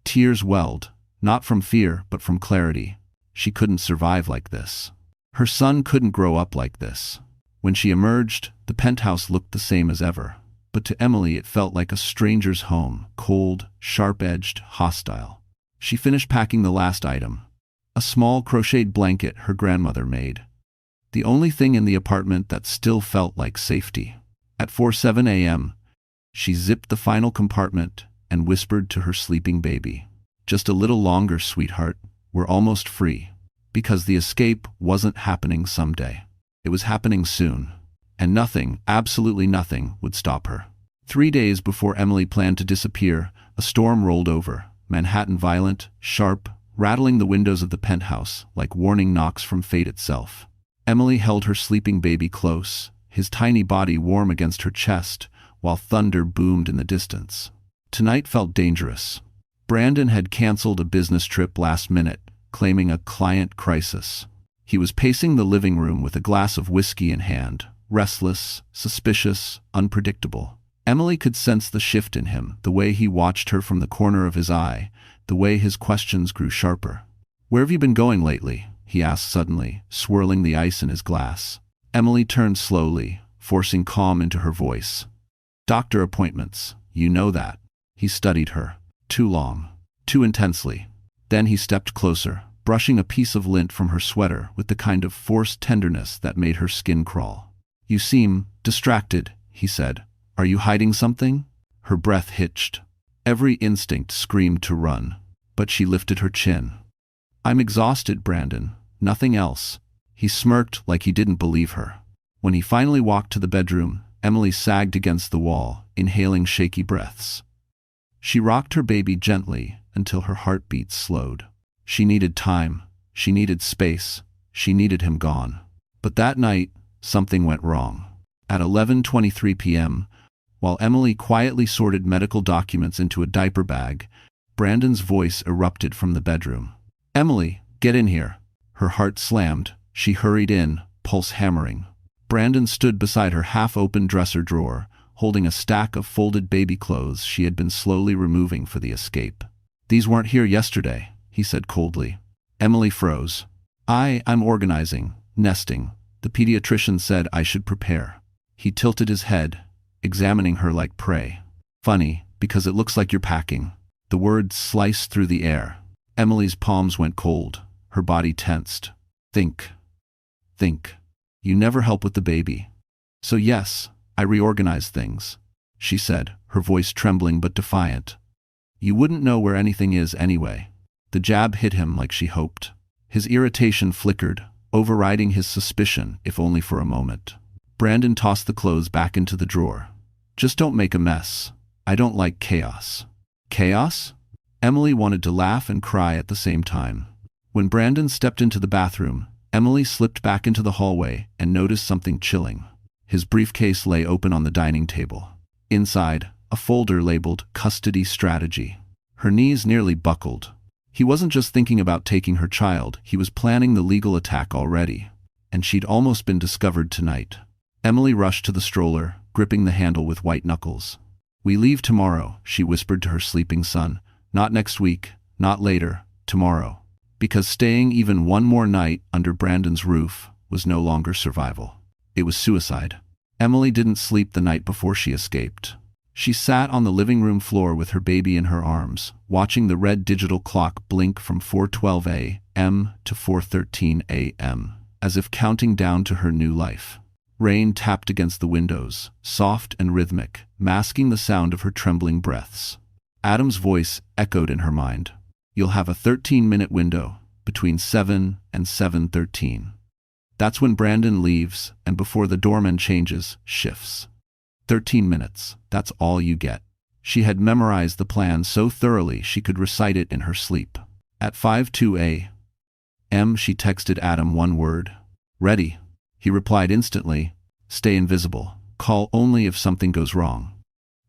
Tears welled, not from fear but from clarity. She couldn't survive like this. Her son couldn't grow up like this. When she emerged, the penthouse looked the same as ever, but to Emily it felt like a stranger's home, cold, sharp-edged, hostile. She finished packing the last item, a small crocheted blanket her grandmother made, the only thing in the apartment that still felt like safety. At 4:07 a.m., she zipped the final compartment and whispered to her sleeping baby, "Just a little longer, sweetheart. We're almost free." Because the escape wasn't happening someday. It was happening soon. And nothing, absolutely nothing, would stop her. 3 days before Emily planned to disappear, a storm rolled over, Manhattan violent, sharp, rattling the windows of the penthouse like warning knocks from fate itself. Emily held her sleeping baby close, his tiny body warm against her chest, while thunder boomed in the distance. Tonight felt dangerous. Brandon had canceled a business trip last minute, claiming a client crisis. He was pacing the living room with a glass of whiskey in hand, restless, suspicious, unpredictable. Emily could sense the shift in him, the way he watched her from the corner of his eye, the way his questions grew sharper. "Where have you been going lately?" he asked suddenly, swirling the ice in his glass. Emily turned slowly, forcing calm into her voice. "Doctor appointments, you know that." He studied her. Too long. Too intensely. Then he stepped closer, brushing a piece of lint from her sweater with the kind of forced tenderness that made her skin crawl. "You seem distracted," he said. "Are you hiding something?" Her breath hitched. Every instinct screamed to run, but she lifted her chin. "I'm exhausted, Brandon. Nothing else." He smirked like he didn't believe her. When he finally walked to the bedroom, Emily sagged against the wall, inhaling shaky breaths. She rocked her baby gently until her heartbeat slowed. She needed time. She needed space. She needed him gone. But that night, something went wrong. At 11:23 p.m., while Emily quietly sorted medical documents into a diaper bag, Brandon's voice erupted from the bedroom. "Emily, get in here." Her heart slammed. She hurried in, pulse hammering. Brandon stood beside her half-open dresser drawer, holding a stack of folded baby clothes she had been slowly removing for the escape. "These weren't here yesterday," he said coldly. Emily froze. I'm organizing, nesting. The pediatrician said I should prepare." He tilted his head, examining her like prey. "Funny, because it looks like you're packing." The words sliced through the air. Emily's palms went cold, her body tensed. Think. You never help with the baby." "So yes, I reorganize things," she said, her voice trembling but defiant. "You wouldn't know where anything is anyway." The jab hit him like she hoped. His irritation flickered, overriding his suspicion, if only for a moment. Brandon tossed the clothes back into the drawer. "Just don't make a mess. I don't like chaos." "Chaos?" Emily wanted to laugh and cry at the same time. When Brandon stepped into the bathroom, Emily slipped back into the hallway and noticed something chilling. His briefcase lay open on the dining table. Inside, a folder labeled Custody Strategy. Her knees nearly buckled. He wasn't just thinking about taking her child, he was planning the legal attack already. And she'd almost been discovered tonight. Emily rushed to the stroller, gripping the handle with white knuckles. "We leave tomorrow," she whispered to her sleeping son. "Not next week, not later, tomorrow." Because staying even one more night under Brandon's roof was no longer survival. It was suicide. Emily didn't sleep the night before she escaped. She sat on the living room floor with her baby in her arms, watching the red digital clock blink from 4:12 a.m. to 4:13 a.m., as if counting down to her new life. Rain tapped against the windows, soft and rhythmic, masking the sound of her trembling breaths. Adam's voice echoed in her mind. "You'll have a 13-minute window, between 7 and 7:13. That's when Brandon leaves, and before the doorman changes, shifts. 13 minutes, that's all you get." She had memorized the plan so thoroughly she could recite it in her sleep. At 5:02 a.m. she texted Adam one word. "Ready." He replied instantly, "Stay invisible. Call only if something goes wrong.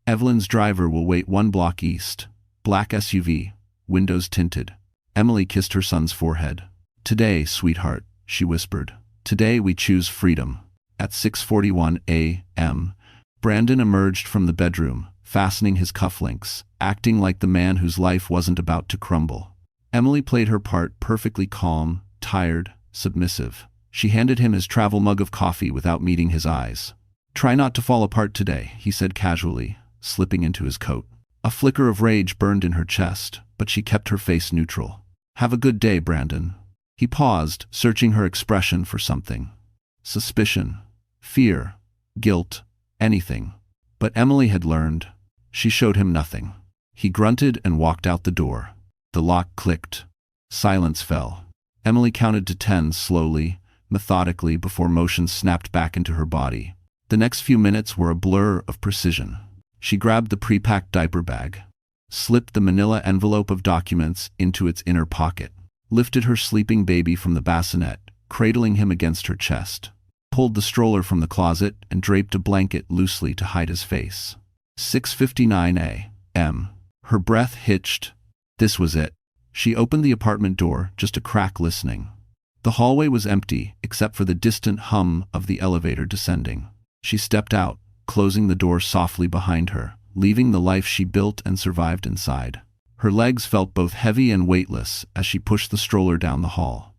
Evelyn's driver will wait 1 block east. Black SUV, windows tinted." Emily kissed her son's forehead. "Today, sweetheart," she whispered. "Today we choose freedom." At 6:41 a.m., Brandon emerged from the bedroom, fastening his cufflinks, acting like the man whose life wasn't about to crumble. Emily played her part perfectly calm, tired, submissive. She handed him his travel mug of coffee without meeting his eyes. "Try not to fall apart today," he said casually, slipping into his coat. A flicker of rage burned in her chest, but she kept her face neutral. "Have a good day, Brandon." He paused, searching her expression for something. Suspicion, fear, guilt, anything. But Emily had learned. She showed him nothing. He grunted and walked out the door. The lock clicked. Silence fell. Emily counted to 10 slowly, methodically, before motion snapped back into her body. The next few minutes were a blur of precision. She grabbed the pre-packed diaper bag, slipped the manila envelope of documents into its inner pocket, lifted her sleeping baby from the bassinet, cradling him against her chest, pulled the stroller from the closet and draped a blanket loosely to hide his face. 6:59 a.m. Her breath hitched. This was it. She opened the apartment door, just a crack listening. The hallway was empty, except for the distant hum of the elevator descending. She stepped out, closing the door softly behind her, leaving the life she built and survived inside. Her legs felt both heavy and weightless as she pushed the stroller down the hall.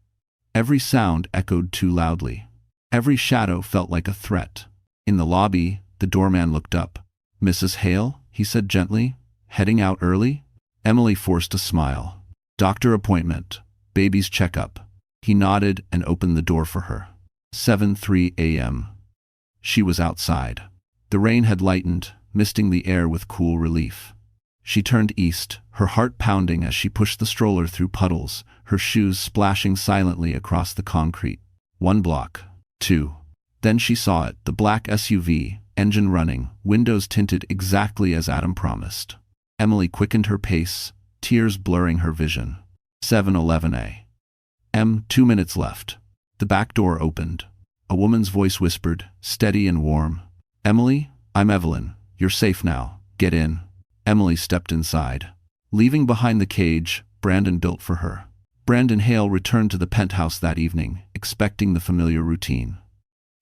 Every sound echoed too loudly. Every shadow felt like a threat. In the lobby, the doorman looked up. "Mrs. Hale?" he said gently. "Heading out early?" Emily forced a smile. "Doctor appointment. Baby's checkup." He nodded and opened the door for her. 7:03 a.m. She was outside. The rain had lightened, misting the air with cool relief. She turned east, her heart pounding as she pushed the stroller through puddles, her shoes splashing silently across the concrete. 1 block. 2. Then she saw it, the black SUV, engine running, windows tinted exactly as Adam promised. Emily quickened her pace, tears blurring her vision. 7:11 a.m. 2 minutes left. The back door opened. A woman's voice whispered, steady and warm. "Emily, I'm Evelyn. You're safe now. Get in." Emily stepped inside. Leaving behind the cage Brandon built for her. Brandon Hale returned to the penthouse that evening, expecting the familiar routine.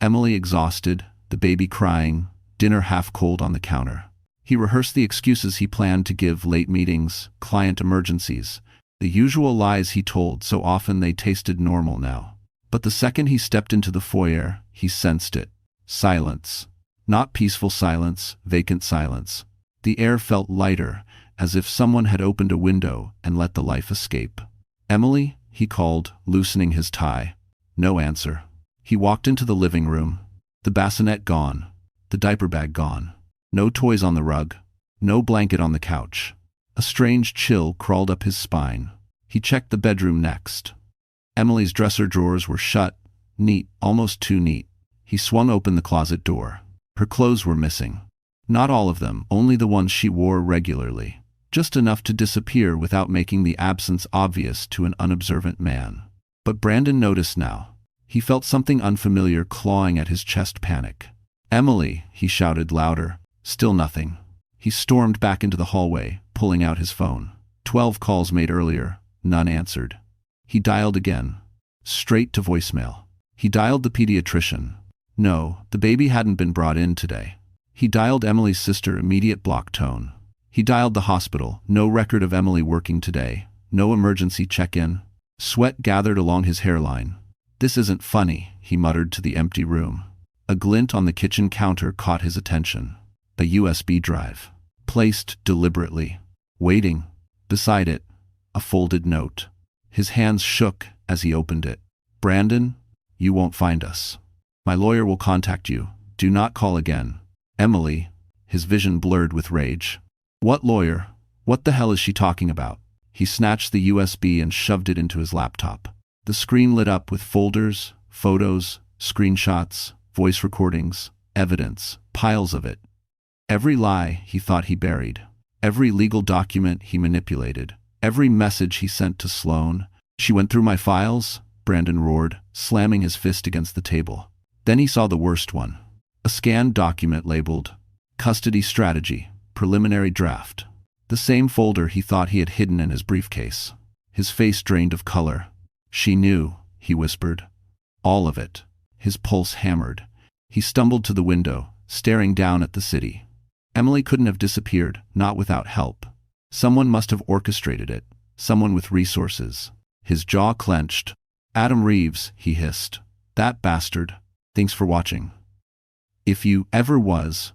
Emily exhausted, the baby crying, dinner half cold on the counter. He rehearsed the excuses he planned to give: late meetings, client emergencies, the usual lies he told so often they tasted normal now. But the second he stepped into the foyer, he sensed it. Silence. Not peaceful silence, vacant silence. The air felt lighter, as if someone had opened a window and let the life escape. "Emily?" he called, loosening his tie. No answer. He walked into the living room. The bassinet gone. The diaper bag gone. No toys on the rug. No blanket on the couch. A strange chill crawled up his spine. He checked the bedroom next. Emily's dresser drawers were shut, neat, almost too neat. He swung open the closet door. Her clothes were missing. Not all of them, only the ones she wore regularly. Just enough to disappear without making the absence obvious to an unobservant man. But Brandon noticed now. He felt something unfamiliar clawing at his chest. Panic. "Emily," he shouted louder. Still nothing. He stormed back into the hallway, pulling out his phone. 12 calls made earlier, none answered. He dialed again. Straight to voicemail. He dialed the pediatrician. No, the baby hadn't been brought in today. He dialed Emily's sister, immediate block tone. He dialed the hospital, no record of Emily working today, no emergency check-in. Sweat gathered along his hairline. "This isn't funny," he muttered to the empty room. A glint on the kitchen counter caught his attention. A USB drive. Placed deliberately. Waiting. Beside it, a folded note. His hands shook as he opened it. "Brandon, you won't find us. My lawyer will contact you. Do not call again. Emily." His vision blurred with rage. "What lawyer? What the hell is she talking about?" He snatched the USB and shoved it into his laptop. The screen lit up with folders, photos, screenshots, voice recordings, evidence, piles of it. Every lie he thought he buried. Every legal document he manipulated, every message he sent to Sloane. She went through my files, Brandon roared, slamming his fist against the table. Then he saw the worst one. A scanned document labeled Custody Strategy, Preliminary Draft. The same folder he thought he had hidden in his briefcase. His face drained of color. She knew, he whispered. All of it. His pulse hammered. He stumbled to the window, staring down at the city. Emily couldn't have disappeared, not without help. Someone must have orchestrated it, someone with resources. His jaw clenched. Adam Reeves, he hissed. That bastard. Thanks for watching. If you ever was,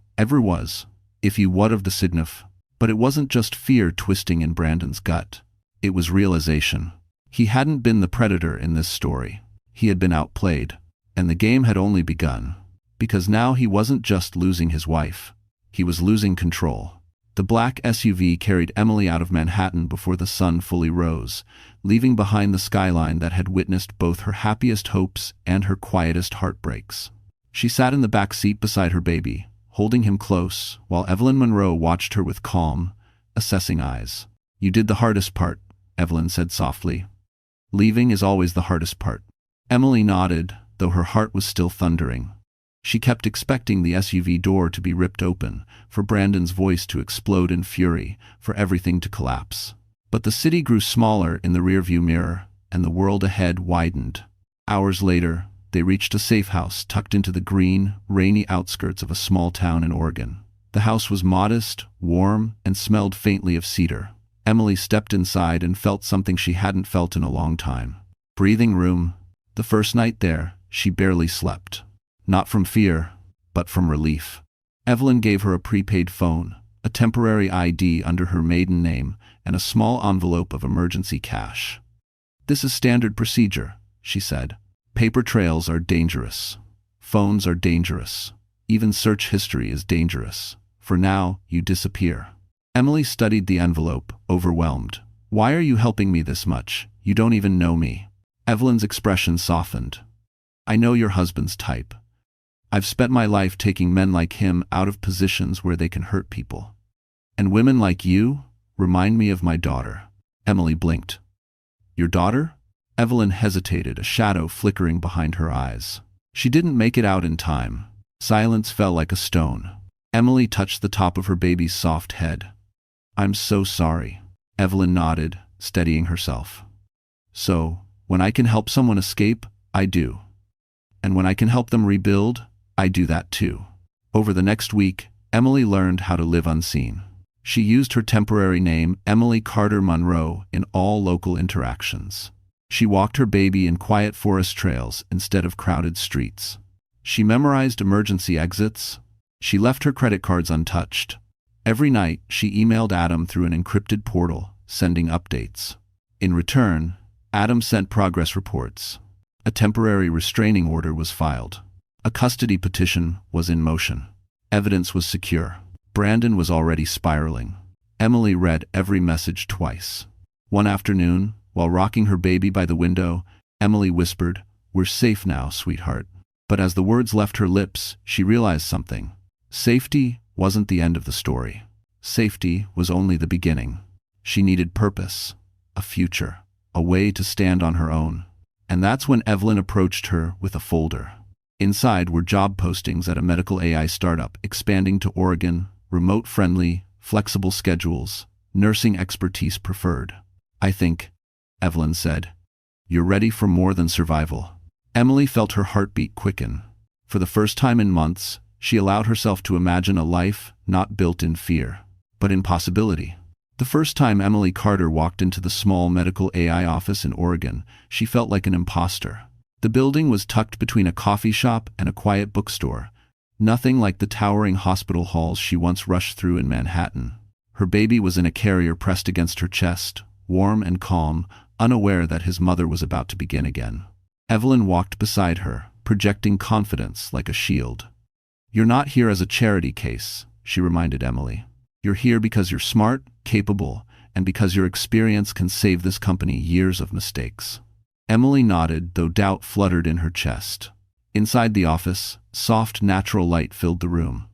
if you what of the Sidnif. But it wasn't just fear twisting in Brandon's gut. It was realization. He hadn't been the predator in this story. He had been outplayed. And the game had only begun. Because now he wasn't just losing his wife. He was losing control. The black SUV carried Emily out of Manhattan before the sun fully rose, leaving behind the skyline that had witnessed both her happiest hopes and her quietest heartbreaks. She sat in the back seat beside her baby, holding him close, while Evelyn Monroe watched her with calm, assessing eyes. You did the hardest part, Evelyn said softly. Leaving is always the hardest part. Emily nodded, though her heart was still thundering. She kept expecting the SUV door to be ripped open, for Brandon's voice to explode in fury, for everything to collapse. But the city grew smaller in the rearview mirror, and the world ahead widened. Hours later, they reached a safe house tucked into the green, rainy outskirts of a small town in Oregon. The house was modest, warm, and smelled faintly of cedar. Emily stepped inside and felt something she hadn't felt in a long time. Breathing room. The first night there, she barely slept. Not from fear, but from relief. Evelyn gave her a prepaid phone, a temporary ID under her maiden name, and a small envelope of emergency cash. This is standard procedure, she said. Paper trails are dangerous. Phones are dangerous. Even search history is dangerous. For now, you disappear. Emily studied the envelope, overwhelmed. Why are you helping me this much? You don't even know me. Evelyn's expression softened. I know your husband's type. I've spent my life taking men like him out of positions where they can hurt people. And women like you remind me of my daughter. Emily blinked. Your daughter? Evelyn hesitated, a shadow flickering behind her eyes. She didn't make it out in time. Silence fell like a stone. Emily touched the top of her baby's soft head. I'm so sorry. Evelyn nodded, steadying herself. So, when I can help someone escape, I do. And when I can help them rebuild, I do that too. Over the next week, Emily learned how to live unseen. She used her temporary name, Emily Carter Monroe, in all local interactions. She walked her baby in quiet forest trails instead of crowded streets. She memorized emergency exits. She left her credit cards untouched. Every night, she emailed Adam through an encrypted portal, sending updates. In return, Adam sent progress reports. A temporary restraining order was filed. A custody petition was in motion. Evidence was secure. Brandon was already spiraling. Emily read every message twice. One afternoon, while rocking her baby by the window, Emily whispered, "We're safe now, sweetheart." But as the words left her lips, she realized something. Safety wasn't the end of the story. Safety was only the beginning. She needed purpose, a future, a way to stand on her own. And that's when Evelyn approached her with a folder. Inside were job postings at a medical AI startup expanding to Oregon, remote-friendly, flexible schedules, nursing expertise preferred. I think, Evelyn said, you're ready for more than survival. Emily felt her heartbeat quicken. For the first time in months, she allowed herself to imagine a life not built in fear, but in possibility. The first time Emily Carter walked into the small medical AI office in Oregon, she felt like an imposter. The building was tucked between a coffee shop and a quiet bookstore, nothing like the towering hospital halls she once rushed through in Manhattan. Her baby was in a carrier pressed against her chest, warm and calm, unaware that his mother was about to begin again. Evelyn walked beside her, projecting confidence like a shield. You're not here as a charity case, she reminded Emily. You're here because you're smart, capable, and because your experience can save this company years of mistakes. Emily nodded, though doubt fluttered in her chest. Inside the office, soft, natural light filled the room.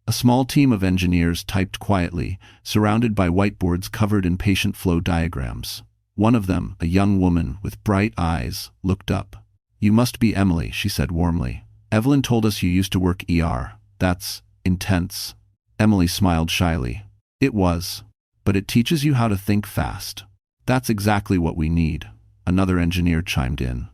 A small team of engineers typed quietly, surrounded by whiteboards covered in patient flow diagrams. One of them, a young woman with bright eyes, looked up. "You must be Emily," she said warmly. "Evelyn told us you used to work ER. That's intense." Emily smiled shyly. "It was. But it teaches you how to think fast." "That's exactly what we need," another engineer chimed in.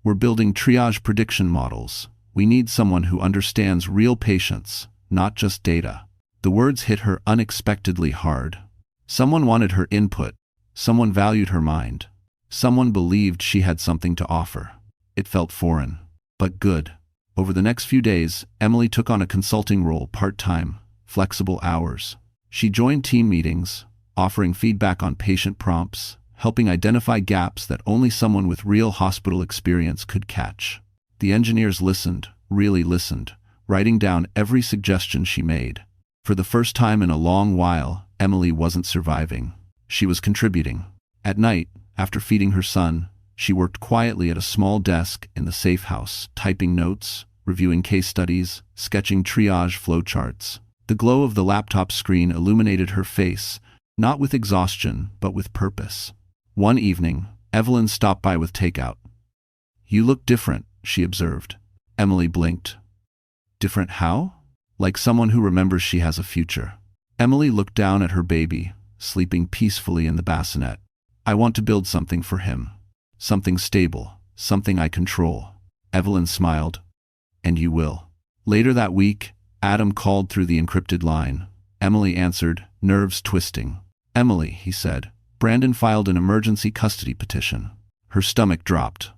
"We're building triage prediction models. We need someone who understands real patients, not just data." The words hit her unexpectedly hard. Someone wanted her input. Someone valued her mind. Someone believed she had something to offer. It felt foreign, but good. Over the next few days, Emily took on a consulting role part-time, flexible hours. She joined team meetings, offering feedback on patient prompts, helping identify gaps that only someone with real hospital experience could catch. The engineers listened, really listened, writing down every suggestion she made. For the first time in a long while, Emily wasn't surviving. She was contributing. At night, after feeding her son, she worked quietly at a small desk in the safe house, typing notes, reviewing case studies, sketching triage flowcharts. The glow of the laptop screen illuminated her face, not with exhaustion, but with purpose. One evening, Evelyn stopped by with takeout. "You look different," she observed. Emily blinked. "Different how?" "Like someone who remembers she has a future." Emily looked down at her baby, sleeping peacefully in the bassinet. "I want to build something for him. Something stable, something I control." Evelyn smiled. "And you will." Later that week, Adam called through the encrypted line. Emily answered, nerves twisting. "Emily," he said, "Brandon filed an emergency custody petition." Her stomach dropped.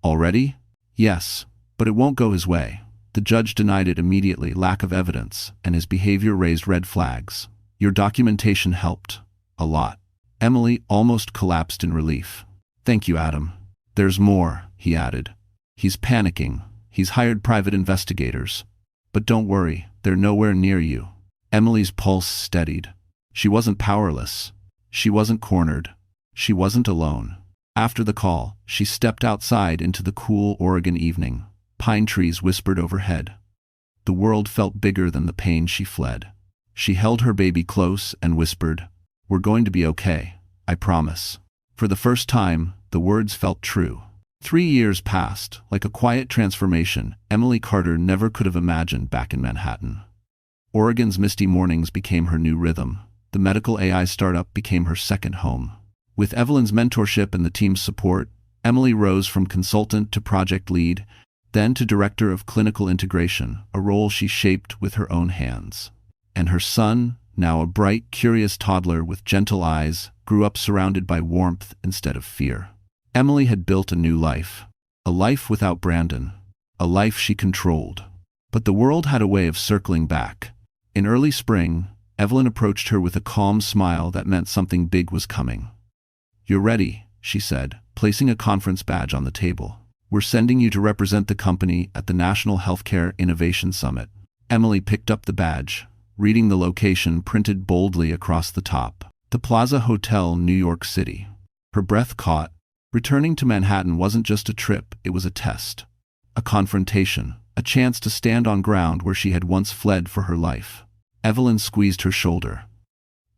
"Already?" "Yes, but it won't go his way. The judge denied it immediately, lack of evidence, and his behavior raised red flags. Your documentation helped. A lot." Emily almost collapsed in relief. "Thank you, Adam." "There's more," he added. "He's panicking. He's hired private investigators. But don't worry, they're nowhere near you." Emily's pulse steadied. She wasn't powerless. She wasn't cornered. She wasn't alone. After the call, she stepped outside into the cool Oregon evening. Pine trees whispered overhead. The world felt bigger than the pain she fled. She held her baby close and whispered, "We're going to be okay, I promise." For the first time, the words felt true. 3 years passed, like a quiet transformation Emily Carter never could have imagined back in Manhattan. Oregon's misty mornings became her new rhythm. The medical AI startup became her second home. With Evelyn's mentorship and the team's support, Emily rose from consultant to project lead, then to director of clinical integration, a role she shaped with her own hands. And her son, now a bright, curious toddler with gentle eyes, grew up surrounded by warmth instead of fear. Emily had built a new life. A life without Brandon. A life she controlled. But the world had a way of circling back. In early spring, Evelyn approached her with a calm smile that meant something big was coming. "You're ready," she said, placing a conference badge on the table. "We're sending you to represent the company at the National Healthcare Innovation Summit." Emily picked up the badge, reading the location printed boldly across the top. The Plaza Hotel, New York City. Her breath caught. Returning to Manhattan wasn't just a trip, it was a test. A confrontation. A chance to stand on ground where she had once fled for her life. Evelyn squeezed her shoulder.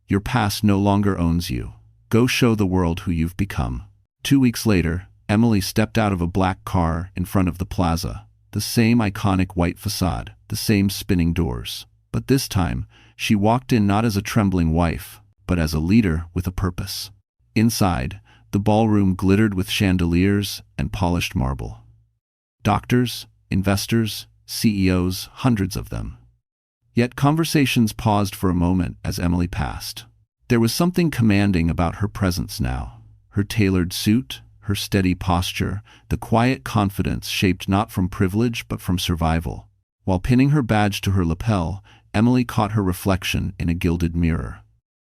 "Your past no longer owns you. Go show the world who you've become." 2 weeks later, Emily stepped out of a black car in front of the plaza. The same iconic white facade, the same spinning doors. But this time, she walked in not as a trembling wife, but as a leader with a purpose. Inside, the ballroom glittered with chandeliers and polished marble. Doctors, investors, CEOs, hundreds of them. Yet conversations paused for a moment as Emily passed. There was something commanding about her presence now. Her tailored suit, her steady posture, the quiet confidence shaped not from privilege but from survival. While pinning her badge to her lapel, Emily caught her reflection in a gilded mirror.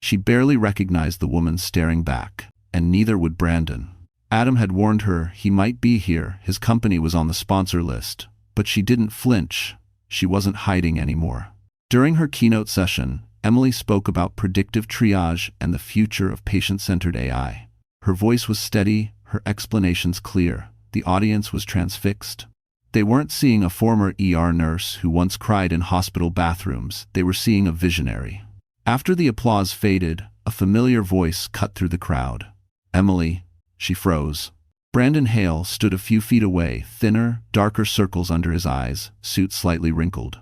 She barely recognized the woman staring back, and neither would Brandon. Adam had warned her he might be here, his company was on the sponsor list, but she didn't flinch. She wasn't hiding anymore. During her keynote session, Emily spoke about predictive triage and the future of patient-centered AI. Her voice was steady, her explanations clear. The audience was transfixed. They weren't seeing a former ER nurse who once cried in hospital bathrooms. They were seeing a visionary. After the applause faded, a familiar voice cut through the crowd. "Emily." She froze. Brandon Hale stood a few feet away, thinner, darker circles under his eyes, suit slightly wrinkled.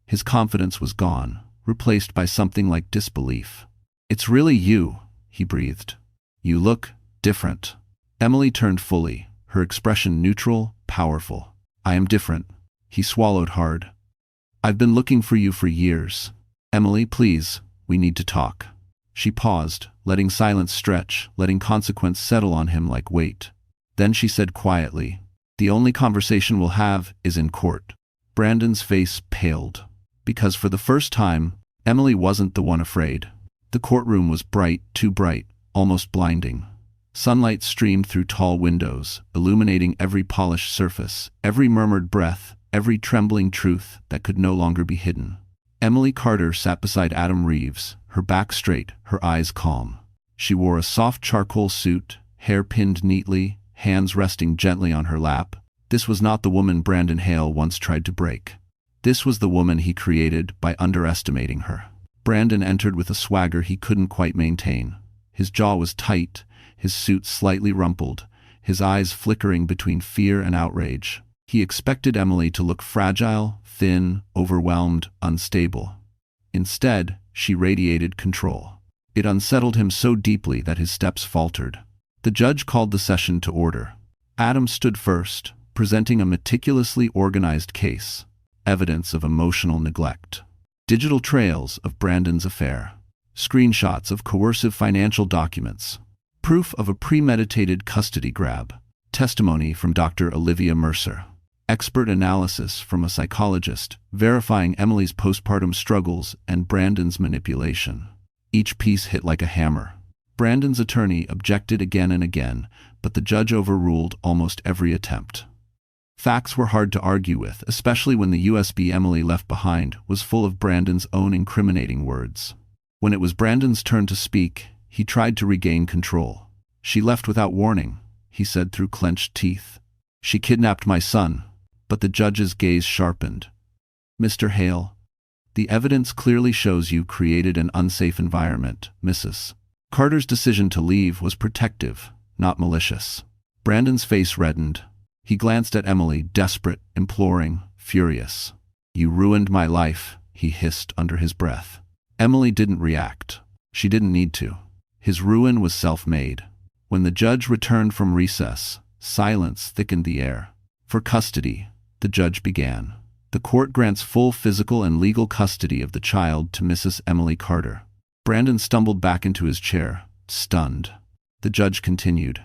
His confidence was gone, replaced by something like disbelief. "It's really you," he breathed. "You look different." Emily turned fully, her expression neutral, powerful. "I am different." He swallowed hard. "I've been looking for you for years. Emily, please, we need to talk." She paused, letting silence stretch, letting consequence settle on him like weight. Then she said quietly, "The only conversation we'll have is in court." Brandon's face paled. Because for the first time, Emily wasn't the one afraid. The courtroom was bright, too bright, almost blinding. Sunlight streamed through tall windows, illuminating every polished surface, every murmured breath, every trembling truth that could no longer be hidden. Emily Carter sat beside Adam Reeves, her back straight, her eyes calm. She wore a soft charcoal suit, hair pinned neatly, hands resting gently on her lap. This was not the woman Brandon Hale once tried to break. This was the woman he created by underestimating her. Brandon entered with a swagger he couldn't quite maintain. His jaw was tight, his suit slightly rumpled, his eyes flickering between fear and outrage. He expected Emily to look fragile, thin, overwhelmed, unstable. Instead, she radiated control. It unsettled him so deeply that his steps faltered. The judge called the session to order. Adam stood first, presenting a meticulously organized case, evidence of emotional neglect, digital trails of Brandon's affair, screenshots of coercive financial documents, proof of a premeditated custody grab, testimony from Dr. Olivia Mercer, expert analysis from a psychologist verifying Emily's postpartum struggles and Brandon's manipulation. Each piece hit like a hammer. Brandon's attorney objected again and again, but the judge overruled almost every attempt. Facts were hard to argue with, especially when the USB Emily left behind was full of Brandon's own incriminating words. When it was Brandon's turn to speak, he tried to regain control. "She left without warning," he said through clenched teeth. "She kidnapped my son." But the judge's gaze sharpened. "Mr. Hale, the evidence clearly shows you created an unsafe environment, Mrs. Carter's decision to leave was protective, not malicious." Brandon's face reddened. He glanced at Emily, desperate, imploring, furious. "You ruined my life," he hissed under his breath. Emily didn't react. She didn't need to. His ruin was self-made. When the judge returned from recess, silence thickened the air. "For custody," the judge began. "The court grants full physical and legal custody of the child to Mrs. Emily Carter." Brandon stumbled back into his chair, stunned. The judge continued.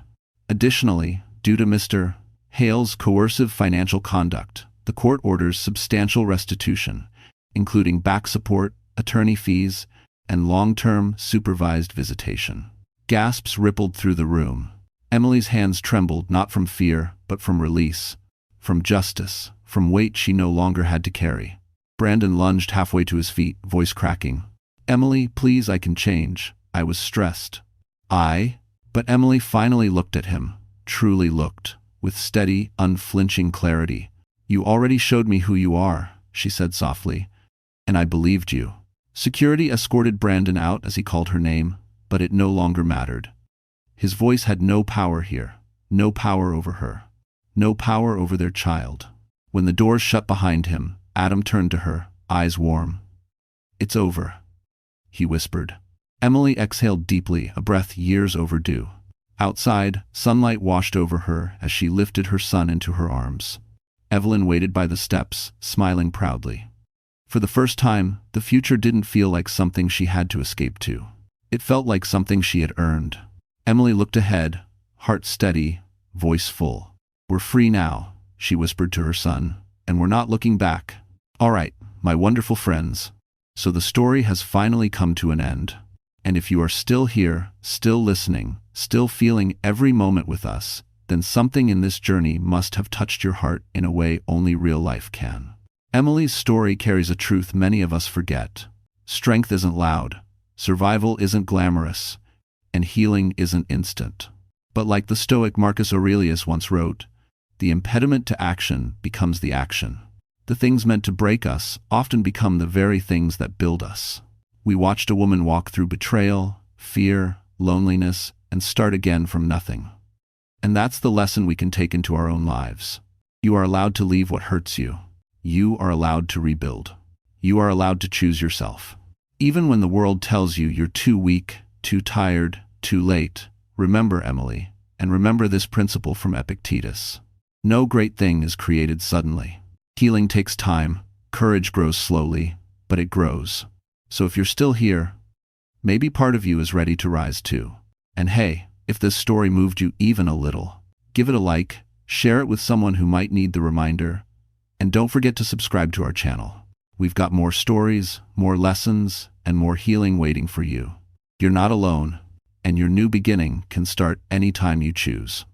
"Additionally, due to Mr. Hale's coercive financial conduct, the court orders substantial restitution, including back support, attorney fees, and long-term supervised visitation." Gasps rippled through the room. Emily's hands trembled not from fear, but from release, from justice, from weight she no longer had to carry. Brandon lunged halfway to his feet, voice cracking. "Emily, please, I can change. I was stressed." But Emily finally looked at him, truly looked, with steady, unflinching clarity. "You already showed me who you are," she said softly, "and I believed you." Security escorted Brandon out as he called her name, but it no longer mattered. His voice had no power here, no power over her, no power over their child. When the doors shut behind him, Adam turned to her, eyes warm. "It's over," he whispered. Emily exhaled deeply, a breath years overdue. Outside, sunlight washed over her as she lifted her son into her arms. Evelyn waited by the steps, smiling proudly. For the first time, the future didn't feel like something she had to escape to. It felt like something she had earned. Emily looked ahead, heart steady, voice full. "We're free now," she whispered to her son, "and we're not looking back. All right, my wonderful friends. So the story has finally come to an end. And if you are still here, still listening, still feeling every moment with us, then something in this journey must have touched your heart in a way only real life can." Emily's story carries a truth many of us forget. Strength isn't loud, survival isn't glamorous, and healing isn't instant. But like the Stoic Marcus Aurelius once wrote, The impediment to action becomes the action. The things meant to break us often become the very things that build us. We watched a woman walk through betrayal, fear, loneliness, and start again from nothing. And that's the lesson we can take into our own lives. You are allowed to leave what hurts you. You are allowed to rebuild. You are allowed to choose yourself. Even when the world tells you you're too weak, too tired, too late, remember, Emily, and remember this principle from Epictetus. No great thing is created suddenly. Healing takes time, courage grows slowly, but it grows. So if you're still here, maybe part of you is ready to rise too. And hey, if this story moved you even a little, give it a like, share it with someone who might need the reminder, and don't forget to subscribe to our channel. We've got more stories, more lessons, and more healing waiting for you. You're not alone, and your new beginning can start anytime you choose.